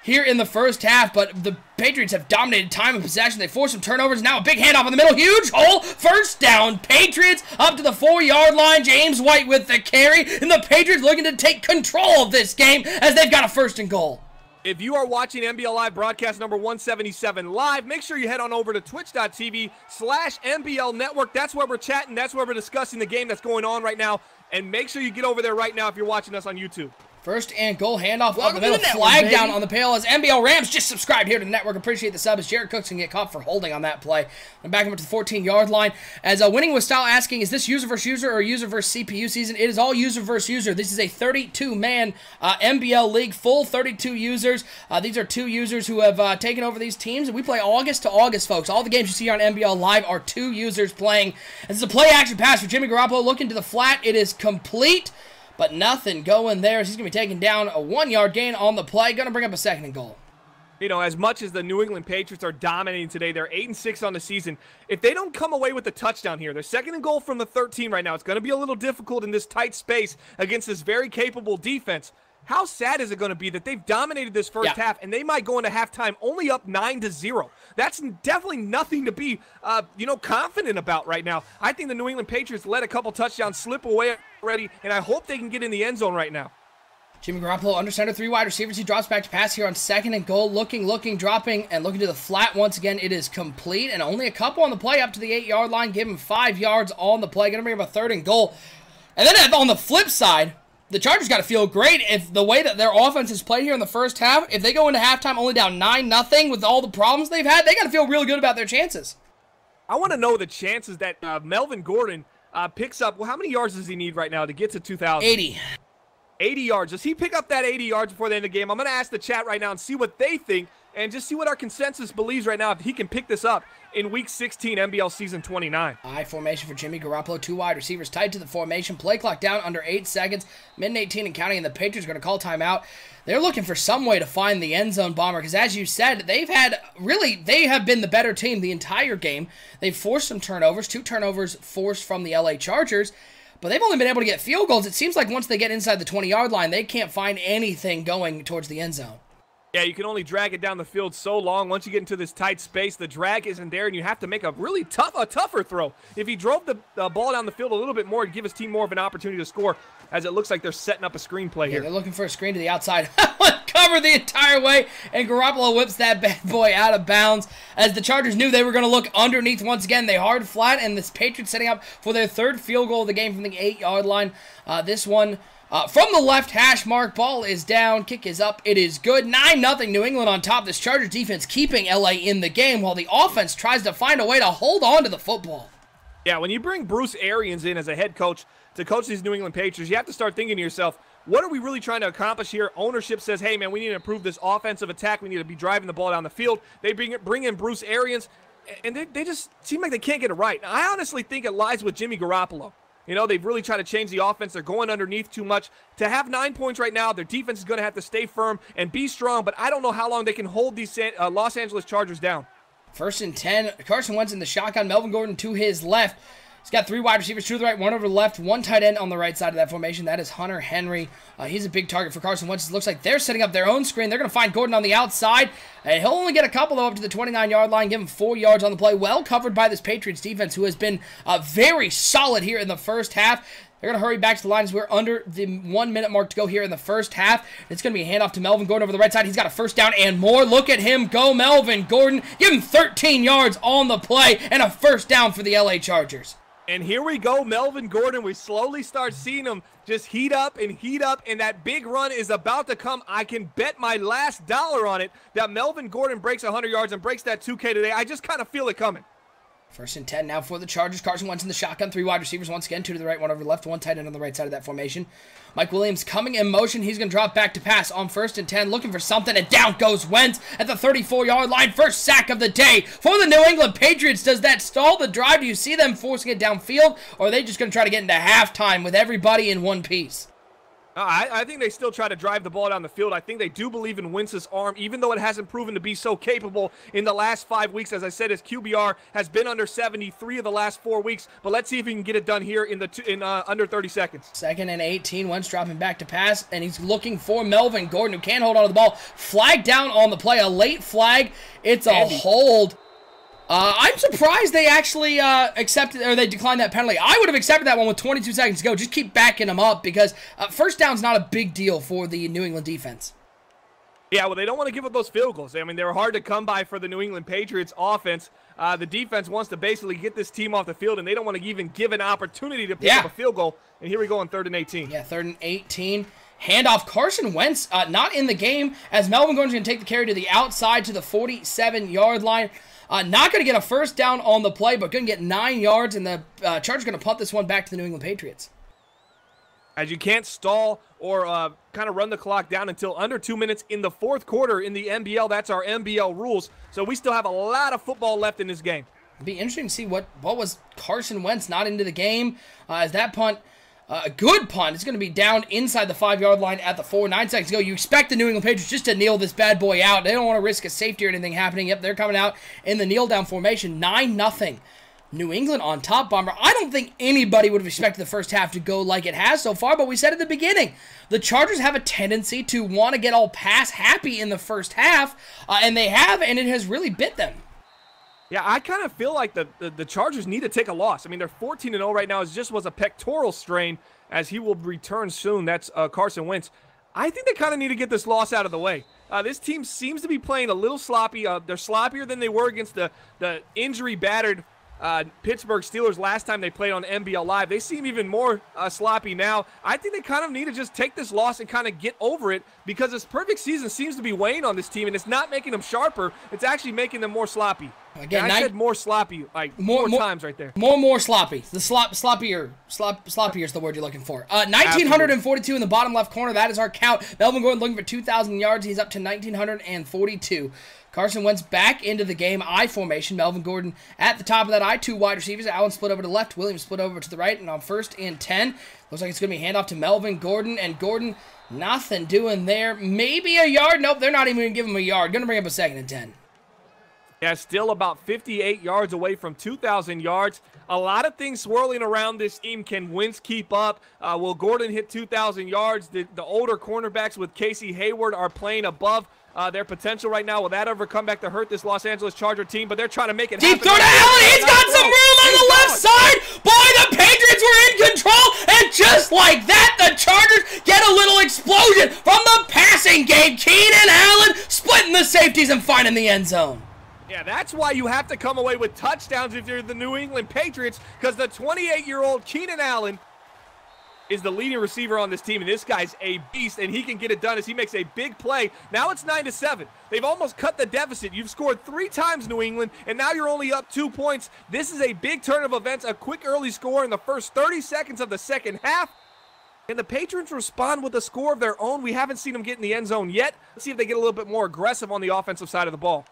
here in the 1st half, but the Patriots have dominated time and possession. They forced some turnovers. Now a big handoff in the middle. Huge hole. 1st down. Patriots up to the 4-yard line. James White with the carry, and the Patriots looking to take control of this game as they've got a 1st and goal.
If you are watching NBL Live broadcast number 177 live, make sure you head on over to twitch.tv/NBL Network. That's where we're chatting. That's where we're discussing the game that's going on right now. And make sure you get over there right now if you're watching us on YouTube.
First and goal handoff up the middle. Flag down on the pail as NBL Rams just subscribed here to the network. Appreciate the sub as Jared Cook's going to get caught for holding on that play. And back him up to the 14-yard line. As Winning with Style asking, is this user versus user or user versus CPU season? It is all user versus user. This is a 32-man NBL league, full 32 users. These are 2 users who have taken over these teams. And we play August to August, folks. All the games you see on NBL Live are 2 users playing. This is a play-action pass for Jimmy Garoppolo looking to the flat. It is complete. But nothing going there. He's going to be taking down a 1-yard gain on the play. Going to bring up a 2nd and goal.
You know, as much as the New England Patriots are dominating today, they're 8-6 on the season. If they don't come away with the touchdown here, they're 2nd and goal from the 13 right now. It's going to be a little difficult in this tight space against this very capable defense. How sad is it going to be that they've dominated this first half and they might go into halftime only up 9-0? That's definitely nothing to be, confident about right now. I think the New England Patriots let a couple touchdowns slip away already, and I hope they can get in the end zone right now.
Jimmy Garoppolo under center, 3 wide receivers. He drops back to pass here on 2nd and goal. Looking, dropping, and looking to the flat once again. It is complete, and only a couple on the play up to the 8-yard line. Give him 5 yards on the play. Going to bring him a 3rd and goal. And then on the flip side, the Chargers got to feel great if the way that their offense has played here in the first half, if they go into halftime only down 9-0 with all the problems they've had, they got to feel real good about their chances.
I want to know the chances that Melvin Gordon picks up. Well, how many yards does he need right now to get to 2,000?
80.
80 yards. Does he pick up that 80 yards before the end of the game? I'm going to ask the chat right now and see what they think and just see what our consensus believes right now if he can pick this up in Week 16 NBL Season 29.
I formation for Jimmy Garoppolo. 2 wide receivers tied to the formation. Play clock down under 8 seconds. Min 18 and counting, and the Patriots are going to call timeout. They're looking for some way to find the end zone bomber because, as you said, they have been the better team the entire game. They've forced some turnovers. 2 turnovers forced from the LA Chargers. But they've only been able to get field goals. It seems like once they get inside the 20-yard line, they can't find anything going towards the end zone.
Yeah, you can only drag it down the field so long. Once you get into this tight space, the drag isn't there, and you have to make a really tougher throw. If he drove the ball down the field a little bit more, it'd give his team more of an opportunity to score, as it looks like they're setting up a screenplay here.
They're looking for a screen to the outside. Covered the entire way, and Garoppolo whips that bad boy out of bounds. As the Chargers knew they were going to look underneath once again, they hard flat, and this Patriots setting up for their 3rd field goal of the game from the 8-yard line. This one from the left hash mark. Ball is down. Kick is up. It is good. 9-0 New England on top. This Chargers defense keeping LA in the game while the offense tries to find a way to hold on to the football.
Yeah, when you bring Bruce Arians in as a head coach to coach these New England Patriots, you have to start thinking to yourself, what are we really trying to accomplish here? Ownership says, hey, man, we need to improve this offensive attack. We need to be driving the ball down the field. They bring in Bruce Arians, and they just seem like they can't get it right. Now, I honestly think it lies with Jimmy Garoppolo. You know, they've really tried to change the offense. They're going underneath too much. To have 9 points right now, their defense is going to have to stay firm and be strong, but I don't know how long they can hold these Los Angeles Chargers down. 1st and 10. Carson Wentz in the shotgun. Melvin Gordon to his left. He's got 3 wide receivers, 2 to the right, 1 over the left, 1 tight end on the right side of that formation. That is Hunter Henry. He's a big target for Carson Wentz. It looks like they're setting up their own screen. They're going to find Gordon on the outside. And he'll only get a couple, though, up to the 29-yard line. Give him 4 yards on the play. Well covered by this Patriots defense, who has been very solid here in the first half. They're going to hurry back to the line as we're under the 1-minute mark to go here in the first half. It's going to be a handoff to Melvin Gordon over the right side. He's got a 1st down and more. Look at him go, Melvin Gordon. Give him 13 yards on the play and a 1st down for the LA Chargers. And here we go, Melvin Gordon. We slowly start seeing him just heat up, and that big run is about to come. I can bet my last dollar on it that Melvin Gordon breaks 100 yards and breaks that 2K today. I just kind of feel it coming. 1st and 10 now for the Chargers. Carson Wentz in the shotgun. 3 wide receivers once again. 2 to the right, 1 over the left. 1 tight end on the right side of that formation. Mike Williams coming in motion. He's going to drop back to pass on 1st and 10. Looking for something, and down goes Wentz at the 34-yard line. First sack of the day for the New England Patriots. Does that stall the drive? Do you see them forcing it downfield, or are they just going to try to get into halftime with everybody in one piece? I think they still try to drive the ball down the field. I think they do believe in Wentz's arm, even though it hasn't proven to be so capable in the last 5 weeks. As I said, his QBR has been under 73 of the last 4 weeks. But let's see if he can get it done here in under 30 seconds. 2nd and 18. Wentz dropping back to pass, and he's looking for Melvin Gordon, who can't hold on to the ball. Flag down on the play. A late flag. It's a hold. I'm surprised they actually accepted, or they declined that penalty. I would have accepted that one with 22 seconds to go. Just keep backing them up because 1st down's not a big deal for the New England defense. Yeah, well, they don't want to give up those field goals. I mean, they're hard to come by for the New England Patriots offense. The defense wants to basically get this team off the field, and they don't want to even give an opportunity to pick up a field goal. And here we go on 3rd and 18.
Yeah, 3rd and 18. Handoff. Carson Wentz not in the game, as Melvin Gordon's going to take the carry to the outside to the 47-yard line. Not going to get a first down on the play, but going to get 9 yards, and the Chargers going to punt this one back to the New England Patriots.
As you can't stall or kind of run the clock down until under 2 minutes in the 4th quarter in the NBL. That's our NBL rules. So we still have a lot of football left in this game.
It'd be interesting to see what was Carson Wentz not into the game. As that punt, a good punt, it's going to be down inside the 5-yard line at the 4. 9 seconds to go. You expect the New England Patriots just to kneel this bad boy out. They don't want to risk a safety or anything happening. Yep, they're coming out in the kneel down formation. 9-0. New England on top, Bomber. I don't think anybody would have expected the first half to go like it has so far, but we said at the beginning, the Chargers have a tendency to want to get all pass happy in the first half, and they have, and it has really bit them.
Yeah, I kind of feel like the Chargers need to take a loss. I mean, they're 14-0 right now. It just was a pectoral strain, as he will return soon. That's Carson Wentz. I think they kind of need to get this loss out of the way. This team seems to be playing a little sloppy. They're sloppier than they were against the injury-battered Pittsburgh Steelers last time they played on NBL Live. They seem even more sloppy now. I think they kind of need to just take this loss and kind of get over it, because this perfect season seems to be weighing on this team, and it's not making them sharper. It's actually making them more sloppy. Again, I said more sloppy, like more times right there.
More sloppy. The sloppier is the word you're looking for. 1,942 in the bottom left corner. That is our count. Melvin Gordon looking for 2,000 yards. He's up to 1,942. Carson Wentz back into the game. I formation. Melvin Gordon at the top of that I. 2 wide receivers. Allen split over to the left. Williams split over to the right. And on 1st and 10, looks like it's going to be handoff to Melvin Gordon. And Gordon, nothing doing there. Maybe a yard. Nope, they're not even going to give him a yard. Going to bring up a 2nd and 10.
Yeah, still about 58 yards away from 2,000 yards. A lot of things swirling around this team. Can Wentz keep up? Will Gordon hit 2,000 yards? The older cornerbacks with Casey Hayward are playing above their potential right now. Will that ever come back to hurt this Los Angeles Charger team? But they're trying to make it happen.
Deep throw to Allen. He's got some room on the left side. Boy, the Patriots were in control. And just like that, the Chargers get a little explosion from the passing game. Keenan Allen splitting the safeties and finding the end zone.
Yeah, that's why you have to come away with touchdowns if you're the New England Patriots, because the 28-year-old Keenan Allen is the leading receiver on this team, and this guy's a beast, and he can get it done as he makes a big play. Now it's 9-7. They've almost cut the deficit. You've scored 3 times, New England, and now you're only up 2 points. This is a big turn of events, a quick early score in the first 30 seconds of the second half. And the Patriots respond with a score of their own. We haven't seen them get in the end zone yet. Let's see if they get a little bit more aggressive on the offensive side of the ball.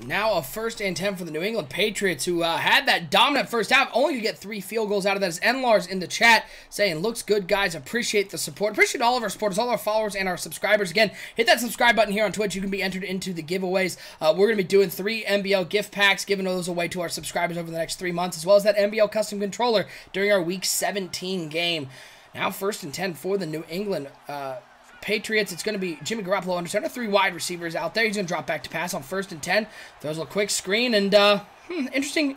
Now a 1st and 10 for the New England Patriots, who had that dominant first half, only to get 3 field goals out of that. As Enlar's in the chat saying, looks good, guys. Appreciate the support. Appreciate all of our supporters, all our followers, and our subscribers. Again, hit that subscribe button here on Twitch. You can be entered into the giveaways. We're going to be doing 3 NBL gift packs, giving those away to our subscribers over the next 3 months, as well as that NBL custom controller during our Week 17 game. Now 1st and 10 for the New England Patriots. It's going to be Jimmy Garoppolo under center. 3 wide receivers out there. He's going to drop back to pass on 1st and 10. Throws a little quick screen, and interesting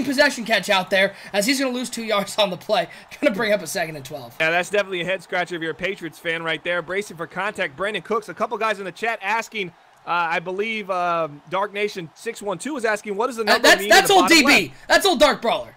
possession catch out there, as he's going to lose 2 yards on the play. Going to bring up a 2nd and 12.
Yeah, that's definitely a head scratcher if you're a Patriots fan right there. Bracing for contact. Brandon Cooks. A couple guys in the chat asking, I believe Dark Nation 612 was asking, what does the number mean?
That's old DB. Left? That's old Dark Brawler.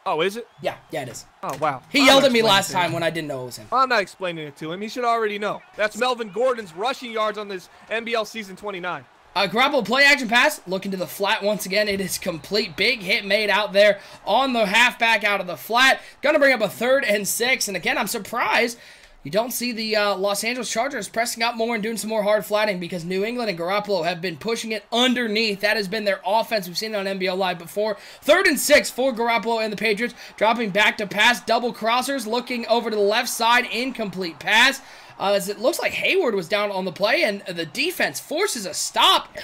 Oh, is it?
Yeah, it is.
Oh, wow.
He yelled at me last time when I didn't know it was him.
I'm not explaining it to him. He should already know. That's Melvin Gordon's rushing yards on this NBL Season 29.
Garoppolo play action pass, looking to the flat once again. It is complete. Big hit made out there on the halfback out of the flat. Going to bring up a 3rd and 6. And again, I'm surprised you don't see the Los Angeles Chargers pressing up more and doing some more hard flatting, because New England and Garoppolo have been pushing it underneath. That has been their offense. We've seen it on NBL Live before. 3rd and 6 for Garoppolo and the Patriots. Dropping back to pass. Double crossers. Looking over to the left side. Incomplete pass. As it looks like Hayward was down on the play, and the defense forces a stop.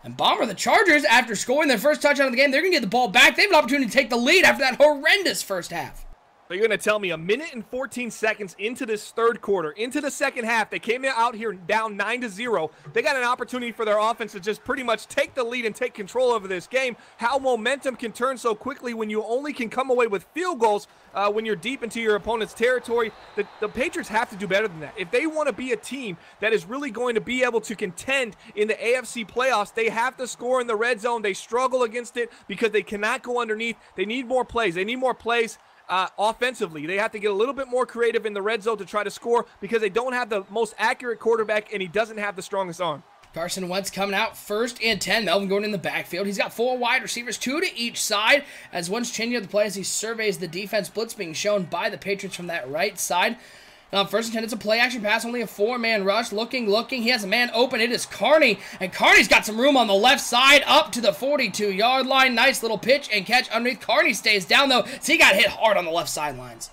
And Bomber, the Chargers, after scoring their first touchdown of the game, they're going to get the ball back. They have an opportunity to take the lead after that horrendous first half.
So you're going to tell me a minute and 14 seconds into this third quarter, into the second half, they came out here down 9-0. They got an opportunity for their offense to just pretty much take the lead and take control over this game. How momentum can turn so quickly when you only can come away with field goals when you're deep into your opponent's territory. The Patriots have to do better than that. If they want to be a team that is really going to be able to contend in the AFC playoffs, they have to score in the red zone. They struggle against it because they cannot go underneath. They need more plays. They need more plays. Offensively, they have to get a little bit more creative in the red zone to try to score because they don't have the most accurate quarterback and he doesn't have the strongest arm.
Carson Wentz coming out 1st and 10. Melvin Gordon in the backfield. He's got 4 wide receivers, 2 to each side. As Wentz changing up the play as he surveys the defense blitz being shown by the Patriots from that right side. 1st and 10, it's a play-action pass, only a 4-man rush. Looking. He has a man open. It is Carney, and Carney's got some room on the left side up to the 42-yard line. Nice little pitch and catch underneath. Carney stays down, though, so he got hit hard on the left sidelines.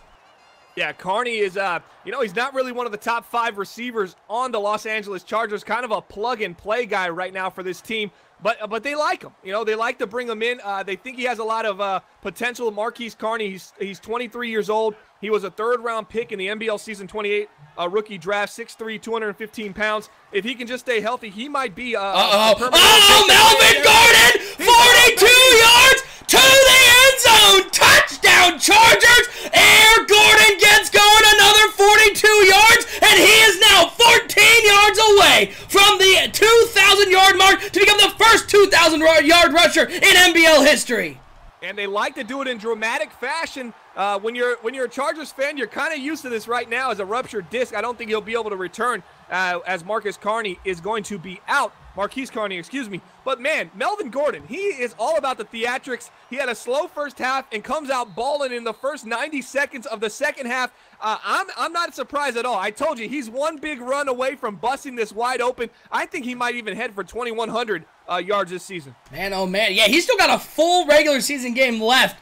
Yeah, Carney is, he's not really one of the top 5 receivers on the Los Angeles Chargers. Kind of a plug-and-play guy right now for this team. But they like him. They like to bring him in. They think he has a lot of potential. Marquise Carney, he's 23 years old. He was a 3rd-round pick in the NBL Season 28 rookie draft, 6'3", 215 pounds. If he can just stay healthy, he might be a permanent
Melvin Gordon, 42 yards to the end zone. Touchdown, Chargers. Air Gordon gets going another 42 yards, and he is now 14 yards away from the 2,000-yard mark to become the first 2,000-yard rusher in NBL history.
And they like to do it in dramatic fashion. When you're a Chargers fan, you're kind of used to this right now as a ruptured disc. I don't think he'll be able to return as Marquise Carney is going to be out. Marquise Carney, excuse me. But, man, Melvin Gordon, he is all about the theatrics. He had a slow first half and comes out balling in the first 90 seconds of the second half. I'm not surprised at all. I told you, he's one big run away from busting this wide open. I think he might even head for 2,100 yards this season.
Man, oh man. Yeah, he's still got a full regular season game left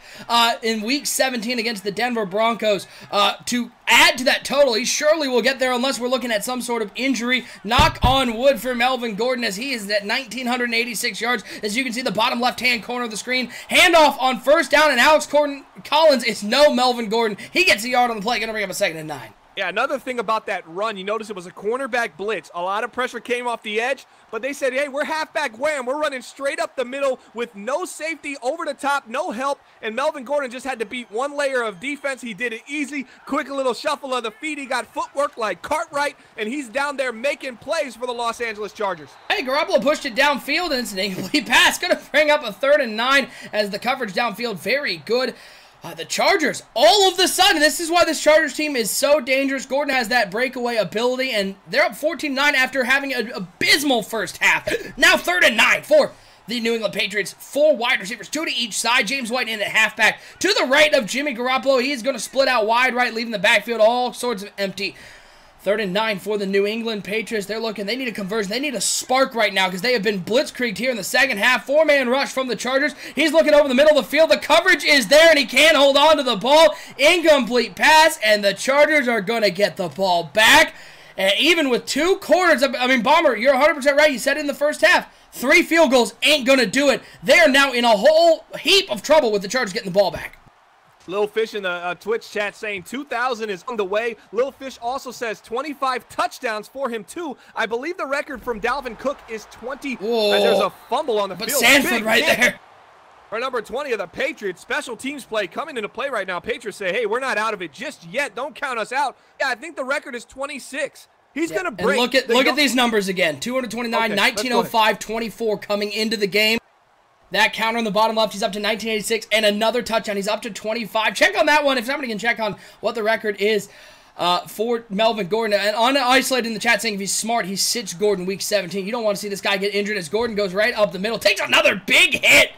in Week 17 against the Denver Broncos. To add to that total, he surely will get there unless we're looking at some sort of injury. Knock on wood for Melvin Gordon as he is at 1,986 yards. As you can see, the bottom left-hand corner of the screen. Handoff on 1st down, and Alex Collins is no Melvin Gordon. He gets a yard on the play. Going to bring up a 2nd and 9.
Yeah, another thing about that run, you notice it was a cornerback blitz. A lot of pressure came off the edge, but they said, hey, we're halfback wham. We're running straight up the middle with no safety over the top, no help, and Melvin Gordon just had to beat one layer of defense. He did it easy, quick little shuffle of the feet. He got footwork like Cartwright, and he's down there making plays for the Los Angeles Chargers. Hey,
Garoppolo pushed it downfield, and it's an incomplete pass. Going to bring up a 3rd and 9 as the coverage downfield very good. The Chargers, all of the sudden, this is why this Chargers team is so dangerous. Gordon has that breakaway ability, and they're up 14-9 after having an abysmal first half. Now 3rd and 9 for the New England Patriots. 4 wide receivers, 2 to each side. James White in at halfback. To the right of Jimmy Garoppolo, he's going to split out wide right, leaving the backfield all sorts of empty. 3rd and 9 for the New England Patriots. They're looking, they need a conversion. They need a spark right now because they have been blitzkrieged here in the second half. 4-man rush from the Chargers. He's looking over the middle of the field. The coverage is there, and he can't hold on to the ball. Incomplete pass, and the Chargers are going to get the ball back. And even with 2 quarters, I mean, Bomber, you're 100% right. You said it in the first half. 3 field goals ain't going to do it. They are now in a whole heap of trouble with the Chargers getting the ball back.
Lil Fish in the Twitch chat saying 2,000 is on the way. Lil Fish also says 25 touchdowns for him, too. I believe the record from Dalvin Cook is 20. There's a fumble on the field.
But Sanford right there.
For number 20 of the Patriots, special teams play coming into play right now. Patriots say, hey, we're not out of it just yet. Don't count us out. Yeah, I think the record is 26. He's going to break.
And look at these numbers again. 229, 1905, 24 coming into the game. That counter on the bottom left, he's up to 1986, and another touchdown. He's up to 25. Check on that one if somebody can check on what the record is for Melvin Gordon. And on isolated in the chat saying if he's smart, he sits Gordon week 17. You don't want to see this guy get injured as Gordon goes right up the middle. Takes another big hit.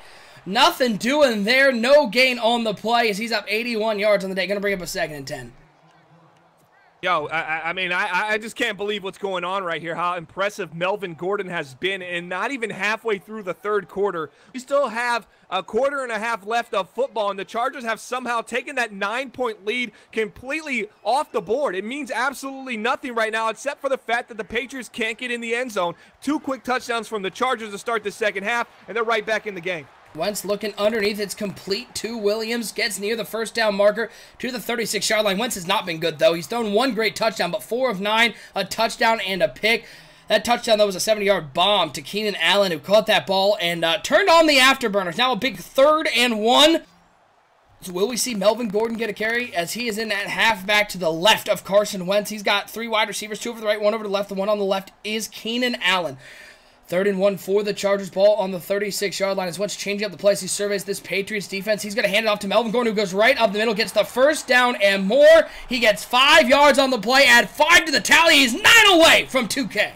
Nothing doing there. No gain on the play as he's up 81 yards on the day. Going to bring up a 2nd and 10.
Yo, I mean, I just can't believe what's going on right here, how impressive Melvin Gordon has been, and not even halfway through the 3rd quarter. We still have a quarter and a half left of football, and the Chargers have somehow taken that 9-point lead completely off the board. It means absolutely nothing right now except for the fact that the Patriots can't get in the end zone. 2 quick touchdowns from the Chargers to start the second half, and they're right back in the game.
Wentz looking underneath. It's complete to Williams. Gets near the first down marker to the 36-yard line. Wentz has not been good, though. He's thrown one great touchdown, but 4 of 9, a touchdown and a pick. That touchdown, though, was a 70-yard bomb to Keenan Allen, who caught that ball and turned on the afterburners. Now a big 3rd and 1. So will we see Melvin Gordon get a carry as he is in that halfback to the left of Carson Wentz? He's got 3 wide receivers, 2 over the right, 1 over the left. The one on the left is Keenan Allen. 3rd and 1 for the Chargers. Ball on the 36-yard line. As Wentz changing up the plays, he surveys this Patriots defense. He's going to hand it off to Melvin Gordon, who goes right up the middle, gets the first down and more. He gets 5 yards on the play, add 5 to the tally. He's 9 away from 2K.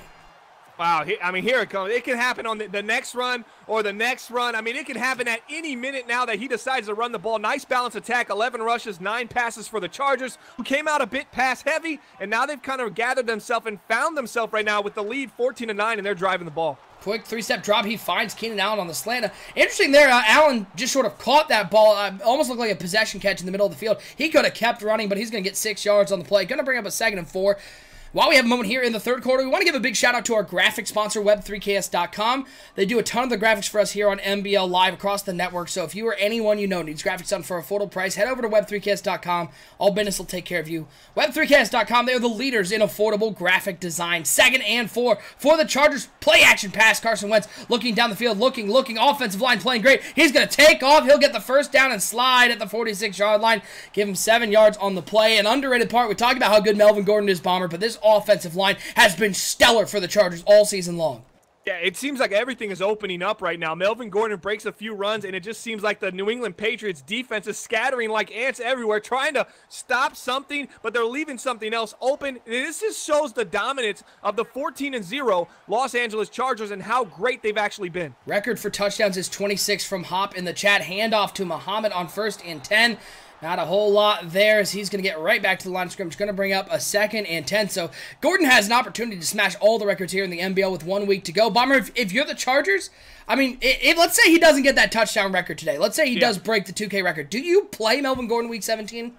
Wow, I mean, here it comes. It can happen on the next run or the next run. I mean, it can happen at any minute now that he decides to run the ball. Nice balance attack, 11 rushes, 9 passes for the Chargers, who came out a bit pass heavy, and now they've kind of gathered themselves and found themselves right now with the lead 14-9, and they're driving the ball.
Quick 3-step drop. He finds Keenan Allen on the slant. Interesting there. Allen just sort of caught that ball. Almost looked like a possession catch in the middle of the field. He could have kept running, but he's going to get 6 yards on the play. Going to bring up a 2nd and 4. While we have a moment here in the 3rd quarter, we want to give a big shout out to our graphic sponsor, Web3KS.com. They do a ton of the graphics for us here on MBL Live across the network. So if you or anyone you know needs graphics done for a affordable price, head over to Web3KS.com. All business will take care of you. Web3KS.com, they are the leaders in affordable graphic design. 2nd and 4 for the Chargers. Play action pass. Carson Wentz looking down the field, looking. Offensive line playing great. He's going to take off. He'll get the first down and slide at the 46-yard line. Give him 7 yards on the play. An underrated part, we talked about how good Melvin Gordon is, Bomber, but this offensive line has been stellar for the Chargers all season long.
Yeah, it seems like everything is opening up right now. Melvin Gordon breaks a few runs, and it just seems like the New England Patriots defense is scattering like ants everywhere, trying to stop something, but they're leaving something else open. And this just shows the dominance of the 14-0 Los Angeles Chargers and how great they've actually been.
Record for touchdowns is 26 from Hop in the chat. Handoff to Muhammad on 1st and 10. Not a whole lot there as he's going to get right back to the line of scrimmage. Going to bring up a 2nd and 10. So Gordon has an opportunity to smash all the records here in the NBL with 1 week to go. Bomber, if you're the Chargers, I mean, let's say he doesn't get that touchdown record today. Let's say he does break the 2K record. Do you play Melvin Gordon week 17?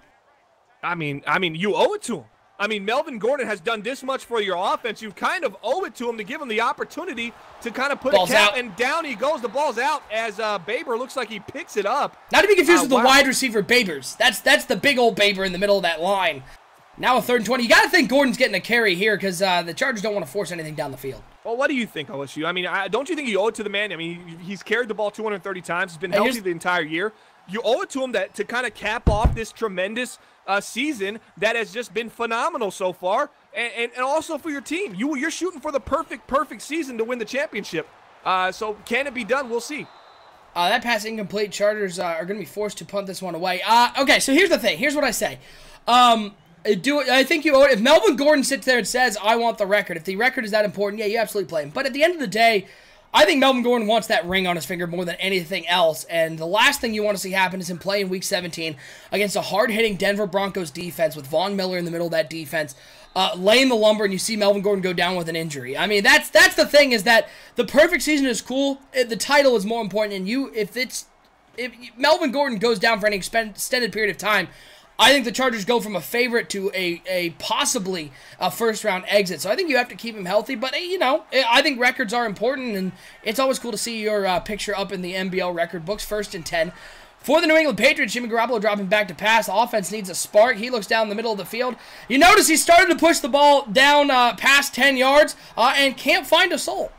I mean, you owe it to him. I mean, Melvin Gordon has done this much for your offense. You kind of owe it to him to give him the opportunity to kind of put a cap, and down he goes. The ball's out as Baber looks like he picks it up.
Not to be confused with the wide receiver Babers. That's the big old Baber in the middle of that line. Now a 3rd and 20. You got to think Gordon's getting a carry here because the Chargers don't want to force anything down the field.
Well, what do you think, OSU? I mean, don't you think you owe it to the man? I mean, he's carried the ball 230 times. He's been healthy the entire year. You owe it to him to kind of cap off this tremendous season that has just been phenomenal so far, and also for your team. You're shooting for the perfect season to win the championship. So can it be done? We'll see.
That pass incomplete. Chargers are going to be forced to punt this one away. Okay, so here's the thing. Here's what I say. I think you owe it. If Melvin Gordon sits there and says, I want the record, if the record is that important, yeah, you absolutely play him. But at the end of the day, I think Melvin Gordon wants that ring on his finger more than anything else, and the last thing you want to see happen is him play in Week 17 against a hard-hitting Denver Broncos defense with Von Miller in the middle of that defense, laying the lumber, and you see Melvin Gordon go down with an injury. I mean, that's the thing, is that the perfect season is cool. The title is more important, and if Melvin Gordon goes down for any extended period of time, I think the Chargers go from a favorite to a possibly a first-round exit. So I think you have to keep him healthy. But, you know, I think records are important, and it's always cool to see your picture up in the NBL record books. 1st and 10. For the New England Patriots, Jimmy Garoppolo dropping back to pass. The offense needs a spark. He looks down the middle of the field. You notice he started to push the ball down past 10 yards and can't find a soul.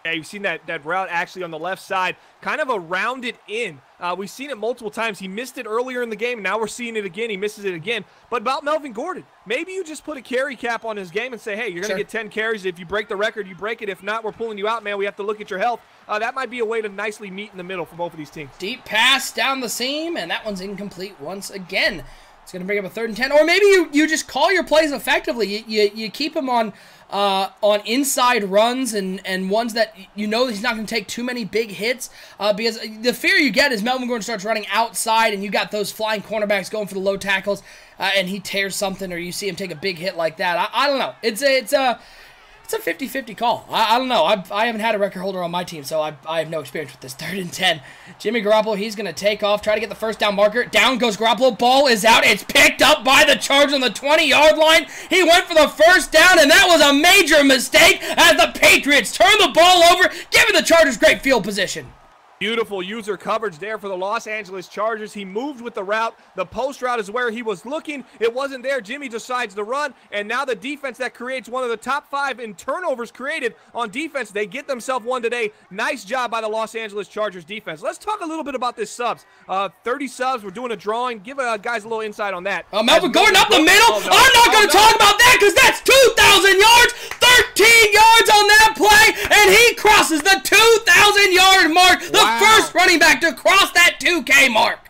Yeah, you've seen that route actually on the left side, kind of a rounded in. We've seen it multiple times. He missed it earlier in the game. Now we're seeing it again. He misses it again. But about Melvin Gordon, maybe you just put a carry cap on his game and say, hey, you're going to get 10 carries. If you break the record, you break it. If not, we're pulling you out, man. We have to look at your health. That might be a way to nicely meet in the middle for both of these teams.
Deep pass down the seam, and that one's incomplete once again. It's going to bring up a 3rd and 10. Or maybe you just call your plays effectively. You keep him on inside runs and ones that you know he's not going to take too many big hits, because the fear you get is Melvin Gordon starts running outside and you got those flying cornerbacks going for the low tackles, and he tears something, or you see him take a big hit like that. I don't know. It's a 50-50 call. I don't know. I haven't had a record holder on my team, so I have no experience with this. 3rd and 10. Jimmy Garoppolo, he's going to take off, try to get the first down marker. Down goes Garoppolo. Ball is out. It's picked up by the Chargers on the 20-yard line. He went for the first down, and that was a major mistake as the Patriots turn the ball over, giving the Chargers great field position.
Beautiful user coverage there for the Los Angeles Chargers. He moved with the route. The post route is where he was looking. It wasn't there. Jimmy decides to run, and now the defense that creates one of the top 5 in turnovers created on defense, they get themselves one today. Nice job by the Los Angeles Chargers defense. Let's talk a little bit about this subs. 30 subs. We're doing a drawing. Give guys a little insight on that.
Melvin Gordon up the middle. Oh, no. I'm not going to talk about that because that's 2,000 yards, 13 yards on that play, and he crosses the 2,000-yard mark. The first running back to cross that 2K mark.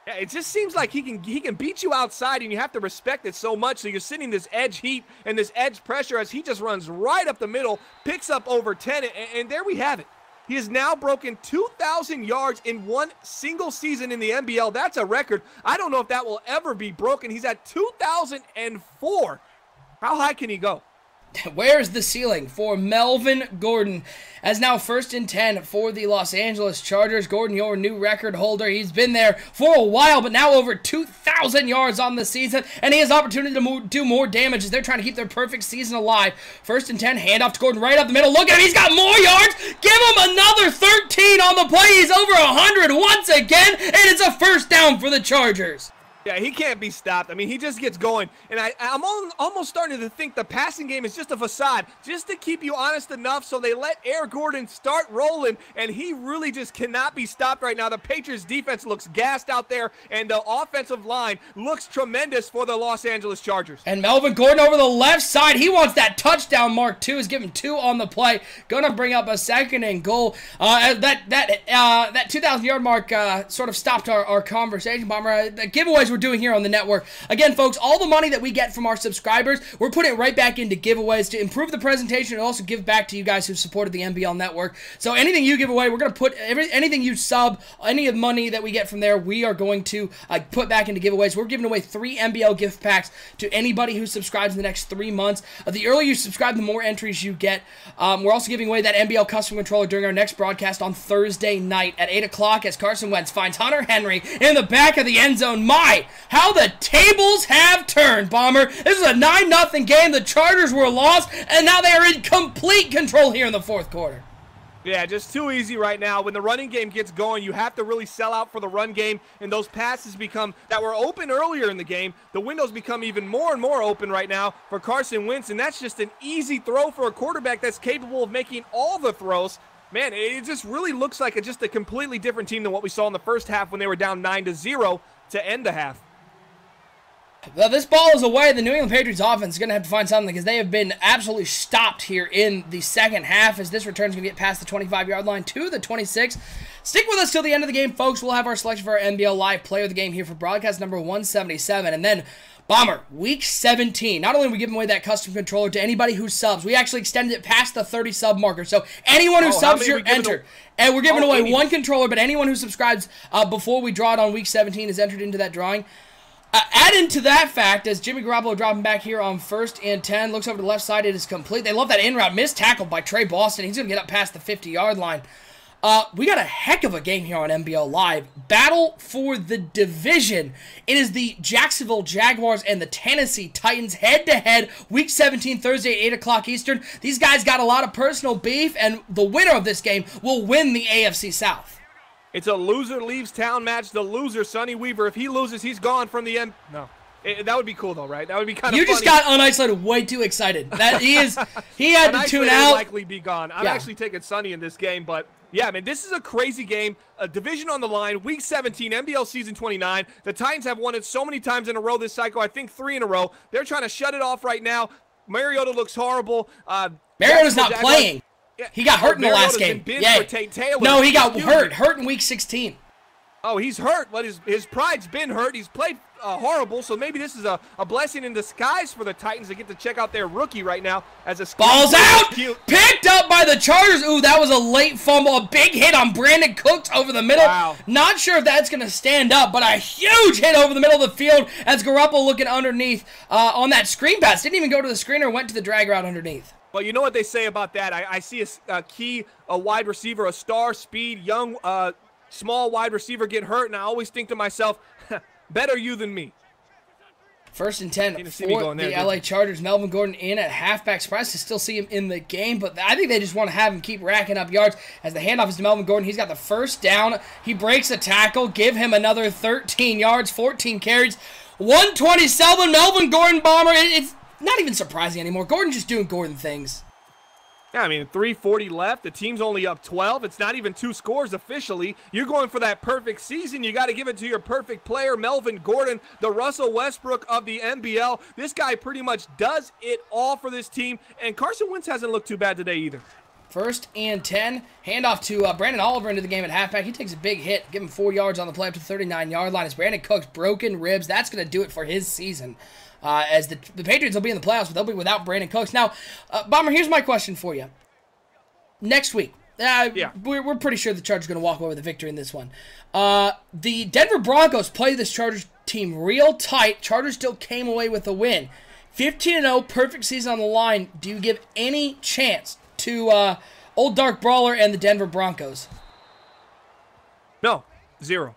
Yeah, it just seems like he can beat you outside, and you have to respect it so much. So you're sitting this edge heat and this edge pressure as he just runs right up the middle, picks up over 10, and there we have it. He has now broken 2,000 yards in one single season in the NBL. That's a record. I don't know if that will ever be broken. He's at 2,004. How high can he go?
Where's the ceiling for Melvin Gordon? As now 1st and 10 for the Los Angeles Chargers. Gordon, your new record holder. He's been there for a while, but now over 2,000 yards on the season, and he has opportunity to do more damage as they're trying to keep their perfect season alive. 1st and 10, handoff to Gordon right up the middle. Look at him. He's got more yards. Give him another 13 on the play. He's over 100 once again, and it's a first down for the Chargers.
Yeah, he can't be stopped. I mean, he just gets going. And I'm almost starting to think the passing game is just a facade, just to keep you honest enough so they let Air Gordon start rolling, and he really just cannot be stopped right now. The Patriots defense looks gassed out there, and the offensive line looks tremendous for the Los Angeles Chargers.
And Melvin Gordon over the left side. He wants that touchdown mark, too. He's given 2 on the play. Gonna bring up a 2nd and goal. That 2,000-yard mark sort of stopped our conversation, Bomber. The giveaways we're doing here on the network. Again, folks, all the money that we get from our subscribers, we're putting it right back into giveaways to improve the presentation and also give back to you guys who supported the NBL network. So anything you give away, we're going to put anything you sub, any of the money that we get from there, we are going to put back into giveaways. We're giving away 3 NBL gift packs to anybody who subscribes in the next 3 months. The earlier you subscribe, the more entries you get. We're also giving away that NBL custom controller during our next broadcast on Thursday night at 8 o'clock as Carson Wentz finds Hunter Henry in the back of the end zone. How the tables have turned, Bomber. This is a 9-0 game. The Chargers were lost, and now they are in complete control here in the 4th quarter.
Yeah, just too easy right now. When the running game gets going, you have to really sell out for the run game, and those passes that were open earlier in the game, the windows become even more and more open right now for Carson Wentz, and that's just an easy throw for a quarterback that's capable of making all the throws. Man, it just really looks like just a completely different team than what we saw in the first half when they were down 9-0 to end the half.
Well, this ball is away. The New England Patriots offense is going to have to find something because they have been absolutely stopped here in the second half as this return is going to get past the 25-yard line to the 26. Stick with us till the end of the game, folks. We'll have our selection for our NBL Live Player of the Game here for broadcast number 177. And then, Bomber, Week 17. Not only are we giving away that custom controller to anybody who subs, we actually extended it past the 30 sub marker. So anyone who subs, you're entered. And we're giving away 1 controller, but anyone who subscribes before we draw it on Week 17 is entered into that drawing. Add into that fact, as Jimmy Garoppolo dropping back here on 1st and 10, looks over to the left side, it is complete. They love that in-route, missed tackle by Trey Boston. He's going to get up past the 50-yard line. We got a heck of a game here on NBL Live. Battle for the division. It is the Jacksonville Jaguars and the Tennessee Titans head-to-head, Week 17, Thursday at 8 o'clock Eastern. These guys got a lot of personal beef, and the winner of this game will win the AFC South.
It's a loser leaves town match. The loser, Sonny Weaver, if he loses, he's gone from the end. No. That would be cool, though, right? That would be kind of funny.
You just got unisolated way too excited. He had to tune out.
Would likely be gone. I'm actually taking Sonny in this game, but yeah, man, this is a crazy game. A division on the line, Week 17, NBL Season 29. The Titans have won it so many times in a row this cycle, I think 3 in a row. They're trying to shut it off right now. Mariota looks horrible.
Mariota's not playing. Yeah. He got hurt in the last game.
Yeah.
No, he got hurt in Week 16.
Oh, he's hurt, but his pride's been hurt. He's played horrible, so maybe this is a blessing in disguise for the Titans to get to check out their rookie right now as a
ball's out, picked up by the Chargers. Ooh, that was a late fumble, a big hit on Brandon Cooks over the middle.
Wow.
Not sure if that's going to stand up, but a huge hit over the middle of the field as Garoppolo looking underneath on that screen pass. Didn't even go to the screener, went to the drag route underneath.
Well, you know what they say about that. I see a wide receiver, a star, speed, young, small wide receiver get hurt, and I always think to myself, better you than me.
First and 10
for
for the LA Chargers. Melvin Gordon in at halfback. Surprised to still see him in the game, but I think they just want to have him keep racking up yards as the handoff is to Melvin Gordon. He's got the first down. He breaks a tackle. Give him another 13 yards, 14 carries, 127. Melvin Gordon, Bomber. It's not even surprising anymore. Gordon just doing Gordon things.
Yeah, I mean, 3:40 left. The team's only up 12. It's not even 2 scores officially. You're going for that perfect season. You got to give it to your perfect player, Melvin Gordon, the Russell Westbrook of the NBL. This guy pretty much does it all for this team, and Carson Wentz hasn't looked too bad today either.
First and 10. Handoff to Brandon Oliver into the game at halfback. He takes a big hit. Give him 4 yards on the play up to the 39-yard line. As Brandon Cooks broken ribs. That's going to do it for his season. As the Patriots will be in the playoffs, but they'll be without Brandon Cooks. Now, Bomber, here's my question for you. Next week, we're pretty sure the Chargers are going to walk away with a victory in this one. The Denver Broncos play this Chargers team real tight. Chargers still came away with a win. 15-0, perfect season on the line. Do you give any chance to Old Dark Brawler and the Denver Broncos?
No, 0.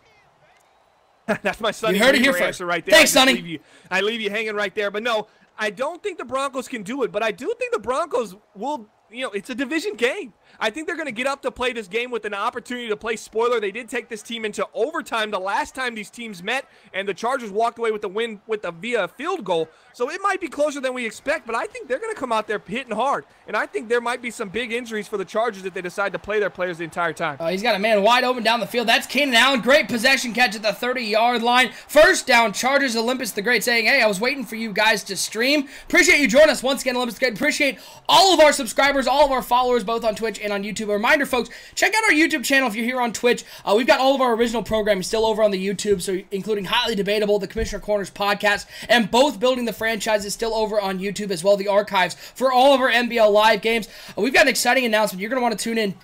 That's my Sonny.
You heard it here first.
Right there.
Thanks, Sonny.
I leave you hanging right there. But no, I don't think the Broncos can do it. But I do think the Broncos will, it's a division game. I think they're going to get up to play this game with an opportunity to play spoiler. They did take this team into overtime the last time these teams met, and the Chargers walked away with the win via field goal. So it might be closer than we expect, but I think they're going to come out there hitting hard. And I think there might be some big injuries for the Chargers if they decide to play their players the entire time.
He's got a man wide open down the field. That's Keenan Allen. Great possession catch at the 30-yard line. First down, Chargers. Olympus the Great saying, hey, I was waiting for you guys to stream. Appreciate you joining us once again, Olympus the Great. Appreciate all of our subscribers, all of our followers, both on Twitch and on YouTube. A reminder, folks, check out our YouTube channel if you're here on Twitch. We've got all of our original programming still over on the YouTube, so including Highly Debatable, the Commissioner Corners podcast, and both Building the Franchise is still over on YouTube as well, the archives for all of our NBL live games. We've got an exciting announcement. You're going to want to tune in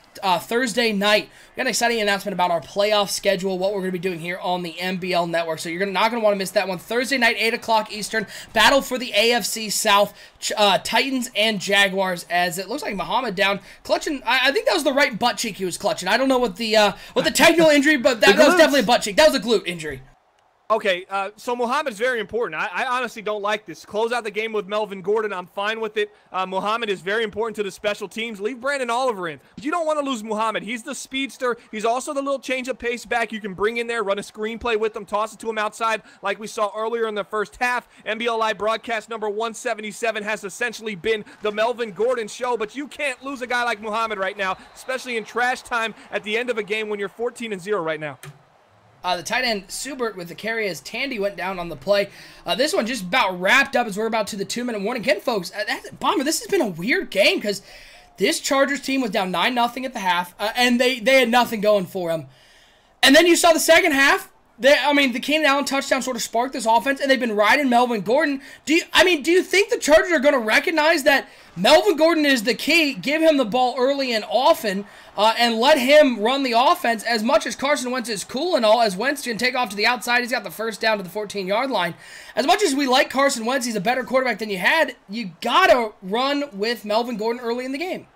Thursday night. We got an exciting announcement about our playoff schedule, what we're going to be doing here on the NBL Network. So you're not going to want to miss that one. Thursday night, 8 o'clock Eastern, battle for the AFC South, Titans and Jaguars, as it looks like Muhammad down, clutching. I think that was the right butt cheek he was clutching. I don't know what the technical injury, but that was definitely a butt cheek. That was a glute injury.
Okay, so Muhammad is very important. I honestly don't like this. Close out the game with Melvin Gordon. I'm fine with it. Muhammad is very important to the special teams. Leave Brandon Oliver in. But you don't want to lose Muhammad. He's the speedster. He's also the little change of pace back you can bring in there, run a screenplay with him, toss it to him outside like we saw earlier in the first half. NBL Live broadcast number 177 has essentially been the Melvin Gordon show, but you can't lose a guy like Muhammad right now, especially in trash time at the end of a game when you're 14-0 right now.
The tight end, Subert, with the carry as Tandy went down on the play. This one just about wrapped up as we're about to the 2-minute warning. Again, folks, Bomber, this has been a weird game because this Chargers team was down 9-0 at the half, and they had nothing going for them. And then you saw the second half. The Keenan Allen touchdown sort of sparked this offense, and they've been riding Melvin Gordon. Do you think the Chargers are going to recognize that Melvin Gordon is the key, give him the ball early and often, and let him run the offense as much as Carson Wentz is cool and all, as Wentz can take off to the outside. He's got the first down to the 14-yard line. As much as we like Carson Wentz, he's a better quarterback than you had, you got to run with Melvin Gordon early in the game.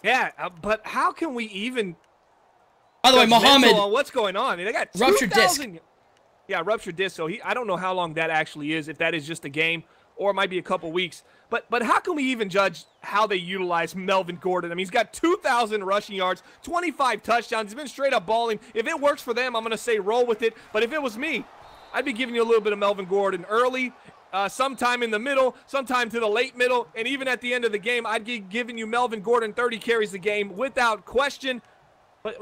Yeah, but how can we even...
By the way, Muhammad,
what's going on? I mean, they got
ruptured disc.
Yeah, ruptured disc. So I don't know how long that actually is, if that is just a game or it might be a couple weeks. But how can we even judge how they utilize Melvin Gordon? I mean, he's got 2,000 rushing yards, 25 touchdowns. He's been straight up balling. If it works for them, I'm going to say roll with it. But if it was me, I'd be giving you a little bit of Melvin Gordon early, sometime in the middle, sometime to the late middle, and even at the end of the game, I'd be giving you Melvin Gordon 30 carries a game without question. But,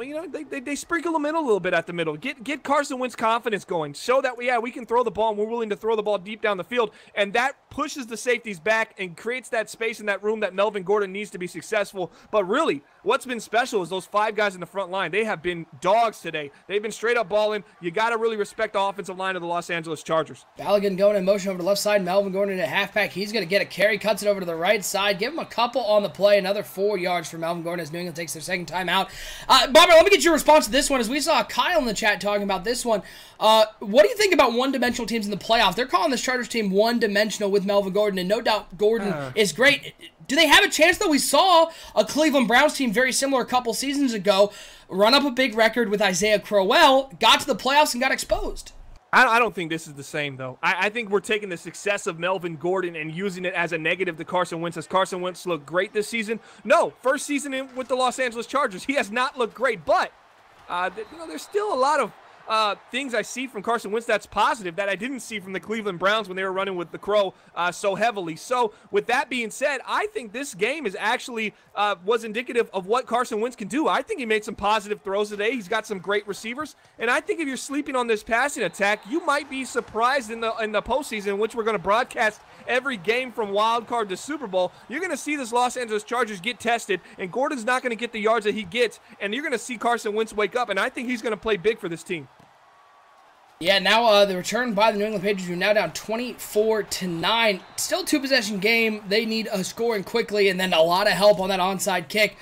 they sprinkle him in a little bit at the middle. Get Carson Wentz confidence going. Show that, we can throw the ball, and we're willing to throw the ball deep down the field. And that pushes the safeties back and creates that space in that room that Melvin Gordon needs to be successful. But really, what's been special is those 5 guys in the front line. They have been dogs today. They've been straight up balling. You got to really respect the offensive line of the Los Angeles Chargers.
Balogun going in motion over to the left side. Melvin Gordon in a halfback. He's going to get a carry, cuts it over to the right side. Give him a couple on the play. Another 4 yards for Melvin Gordon as New England takes their second time out. Bobby, let me get your response to this one, as we saw Kyle in the chat talking about this one. What do you think about one-dimensional teams in the playoffs? They're calling this Chargers team one-dimensional with Melvin Gordon, and no doubt Gordon is great. Do they have a chance, though? We saw a Cleveland Browns team very similar a couple seasons ago run up a big record with Isaiah Crowell, got to the playoffs and got exposed.
I don't think this is the same, though. I think we're taking the success of Melvin Gordon and using it as a negative to Carson Wentz. Has Carson Wentz looked great this season? No. First season with the Los Angeles Chargers, he has not looked great. But, there's still a lot of things I see from Carson Wentz that's positive that I didn't see from the Cleveland Browns when they were running with the Crow so heavily. So with that being said, I think this game is actually was indicative of what Carson Wentz can do. I think he made some positive throws today. He's got some great receivers. And I think if you're sleeping on this passing attack, you might be surprised in the postseason, which we're going to broadcast every game from wild card to Super Bowl. You're going to see this Los Angeles Chargers get tested, and Gordon's not going to get the yards that he gets, and you're going to see Carson Wentz wake up, and I think he's going to play big for this team.
Yeah, now the return by the New England Patriots are now down 24-9. Still two-possession game. They need a scoring quickly and then a lot of help on that onside kick.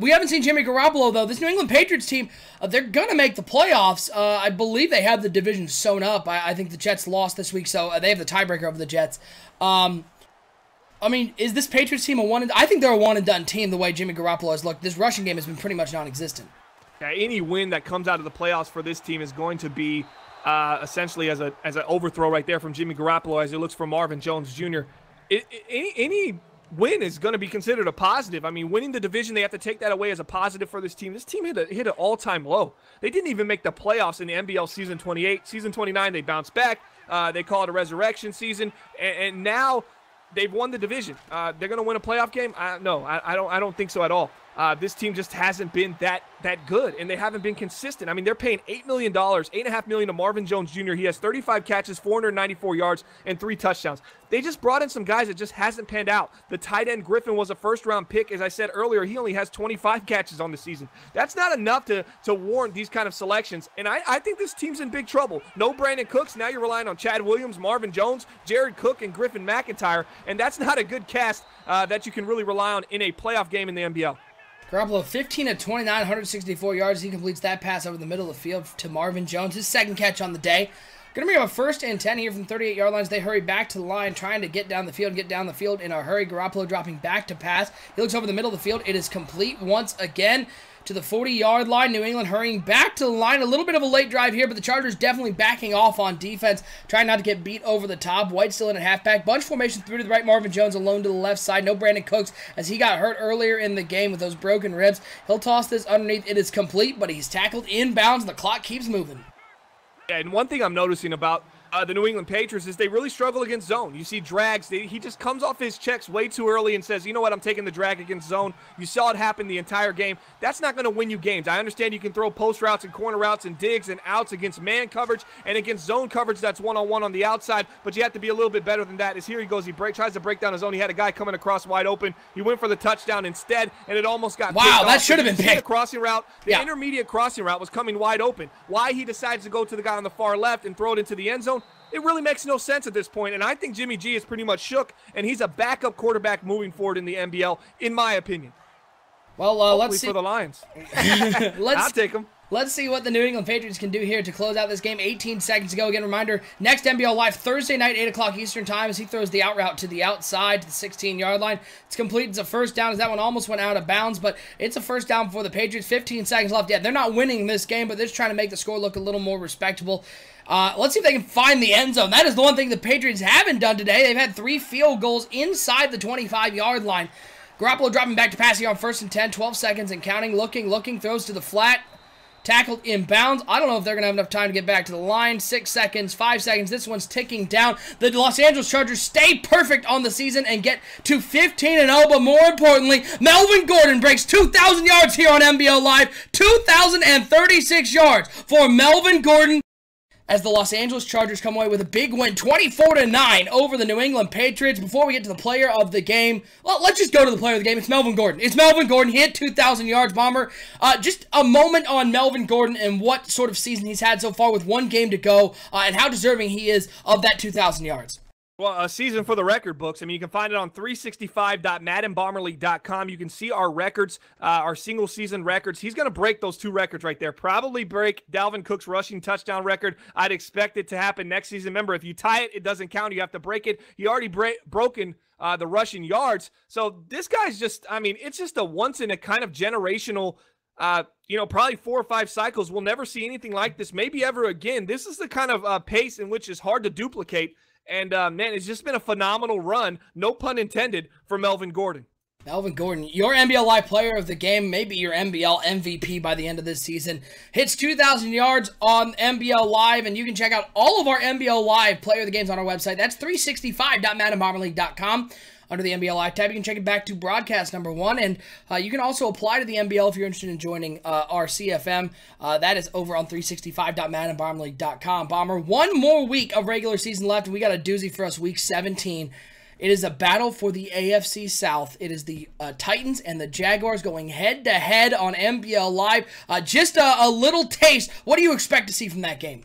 We haven't seen Jimmy Garoppolo, though. This New England Patriots team, they're going to make the playoffs. I believe they have the division sewn up. I think the Jets lost this week, so they have the tiebreaker over the Jets. I mean, is this Patriots team a one? I think they're a one-and-done team the way Jimmy Garoppolo has looked. This rushing game has been pretty much non-existent.
Yeah, any win that comes out of the playoffs for this team is going to be essentially as an overthrow right there from Jimmy Garoppolo as he looks for Marvin Jones Jr. Any win is going to be considered a positive. I mean, winning the division, they have to take that away as a positive for this team. This team hit an all-time low. They didn't even make the playoffs in the NBL season 28. Season 29, they bounced back. They call it a resurrection season, and now they've won the division. They're going to win a playoff game? No, I don't think so at all. This team just hasn't been that good, and they haven't been consistent. I mean, they're paying $8 million, $8.5 million to Marvin Jones Jr. He has 35 catches, 494 yards, and 3 touchdowns. They just brought in some guys that just hasn't panned out. The tight end Griffin was a first-round pick. As I said earlier, he only has 25 catches on the season. That's not enough to warrant these kind of selections, and I think this team's in big trouble. No Brandon Cooks. Now you're relying on Chad Williams, Marvin Jones, Jared Cook, and Griffin McIntyre, and that's not a good cast that you can really rely on in a playoff game in the NBL.
Garoppolo, 15 of 29, 164 yards. He completes that pass over the middle of the field to Marvin Jones. His second catch on the day. Going to bring up a 1st and 10 here from 38-yard lines. They hurry back to the line, trying to get down the field in a hurry. Garoppolo dropping back to pass. He looks over the middle of the field. It is complete once again to the 40-yard line. New England hurrying back to the line. A little bit of a late drive here, but the Chargers definitely backing off on defense, trying not to get beat over the top. White still in at halfback. Bunch formation through to the right. Marvin Jones alone to the left side. No Brandon Cooks as he got hurt earlier in the game with those broken ribs. He'll toss this underneath. It is complete, but he's tackled inbounds, and the clock keeps moving.
Yeah, and one thing I'm noticing about the New England Patriots is they really struggle against zone. You see drags. He just comes off his checks way too early and says, you know what, I'm taking the drag against zone. You saw it happen the entire game. That's not going to win you games. I understand you can throw post routes and corner routes and digs and outs against man coverage and against zone coverage that's one-on-one on the outside, but you have to be a little bit better than that. As here he goes, tries to break down his zone. He had a guy coming across wide open. He went for the touchdown instead, and it almost got picked off.
That should have been picked.
The crossing route, the intermediate crossing route was coming wide open. Why he decides to go to the guy on the far left and throw it into the end zone, it really makes no sense at this point, and I think Jimmy G is pretty much shook, and he's a backup quarterback moving forward in the NBL, in my opinion.
Well, let's see.
For the Lions. I'll take them.
Let's see what the New England Patriots can do here to close out this game. 18 seconds to go. Again, reminder, next NBL Live Thursday night, 8 o'clock Eastern Time, as he throws the out route to the outside, to the 16-yard line. It's complete. It's a first down, as that one almost went out of bounds, but it's a first down for the Patriots. 15 seconds left. Yeah, they're not winning this game, but they're just trying to make the score look a little more respectable. Let's see if they can find the end zone. That is the one thing the Patriots haven't done today. They've had 3 field goals inside the 25-yard line. Garoppolo dropping back to pass here on 1st and 10, 12 seconds and counting, looking, throws to the flat. Tackled inbounds. I don't know if they're going to have enough time to get back to the line. 6 seconds, 5 seconds. This one's ticking down. The Los Angeles Chargers stay perfect on the season and get to 15-0, but more importantly, Melvin Gordon breaks 2,000 yards here on NBL Live. 2,036 yards for Melvin Gordon, as the Los Angeles Chargers come away with a big win, 24-9 over the New England Patriots. Before we get to the player of the game, well, let's just go to the player of the game. It's Melvin Gordon. It's Melvin Gordon. He hit 2,000 yards, Bomber. Just a moment on Melvin Gordon and what sort of season he's had so far with 1 game to go, and how deserving he is of that 2,000 yards.
Well, a season for the record books. I mean, you can find it on 365.maddenbomberleague.com. You can see our records, our single-season records. He's going to break those 2 records right there. Probably break Dalvin Cook's rushing touchdown record. I'd expect it to happen next season. Remember, if you tie it, it doesn't count. You have to break it. He already broken the rushing yards. So this guy's just, I mean, it's just a once-in-a-kind-of-generational you know, probably 4 or 5 cycles. We'll never see anything like this, maybe ever again. This is the kind of pace in which is hard to duplicate. And, man, it's just been a phenomenal run, no pun intended, for Melvin Gordon.
Melvin Gordon, your NBL Live player of the game, maybe your NBL MVP by the end of this season, hits 2,000 yards on NBL Live, and you can check out all of our NBL Live player of the games on our website. That's 365.maddenbomberleague.com. Under the NBL Live tab, you can check it back to broadcast number 1, and you can also apply to the NBL if you're interested in joining our CFM. That is over on 365.maddenbomberleague.com. Bomber, one more week of regular season left, and we got a doozy for us, week 17. It is a battle for the AFC South. It is the Titans and the Jaguars going head-to-head on NBL Live. Just a little taste. What do you expect to see from that game?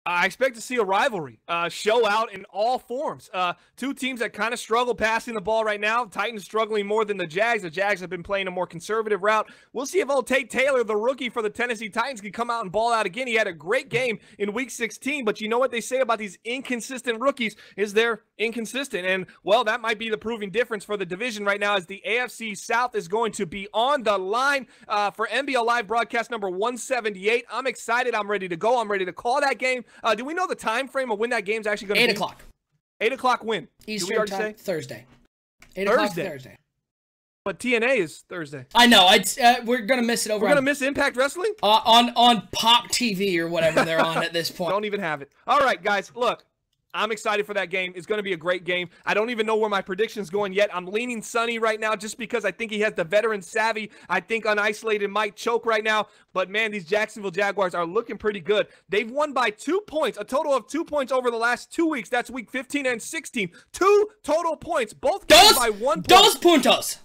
I expect to see a rivalry show out in all forms. Two teams that kind of struggle passing the ball right now. Titans struggling more than the Jags. The Jags have been playing a more conservative route. We'll see if old Tate Taylor, the rookie for the Tennessee Titans, can come out and ball out again. He had a great game in Week 16, but you know what they say about these inconsistent rookies is they're inconsistent. And, well, that might be the proving difference for the division right now as the AFC South is going to be on the line for NBL Live broadcast number 178. I'm excited. I'm ready to go. I'm ready to call that game. Do we know the time frame of when that game's actually going to be?
8 o'clock.
8 o'clock when?
Eastern time, Thursday. 8 o'clock Thursday.
But TNA is Thursday.
I know. We're going to miss it over.
We're going to miss Impact Wrestling?
On Pop TV or whatever they're on at this point.
Don't even have it. All right, guys, look. I'm excited for that game. It's going to be a great game. I don't even know where my prediction's going yet. I'm leaning Sonny right now just because I think he has the veteran savvy. I think Unisolated might choke right now. But, man, these Jacksonville Jaguars are looking pretty good. They've won by 2 points, a total of 2 points over the last 2 weeks. That's week 15 and 16. 2 total points. Both games by 1 point.
Dos puntos.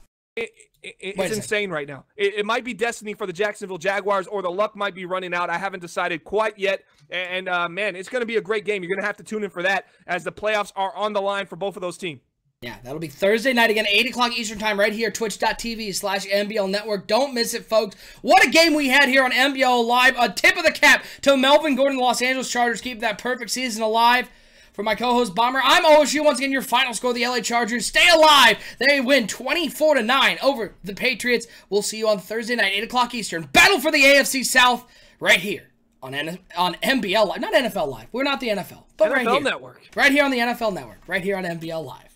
It's insane right now. It might be destiny for the Jacksonville Jaguars, or the luck might be running out. I haven't decided quite yet. And, man, it's going to be a great game. You're going to have to tune in for that as the playoffs are on the line for both of those teams.
Yeah, that'll be Thursday night again, 8 o'clock Eastern time, right here, twitch.tv/NBL Network. Don't miss it, folks. What a game we had here on NBL Live. A tip of the cap to Melvin Gordon, the Los Angeles Chargers, keep that perfect season alive. For my co-host Bomber, I'm OSU. Once again, your final score, the LA Chargers stay alive. They win 24-9 over the Patriots. We'll see you on Thursday night, 8 o'clock Eastern. Battle for the AFC South right here on NBL Live. Not NFL Live. We're not the NFL. But
NFL
right here.
Network.
Right here on the NFL Network. Right here on NBL Live.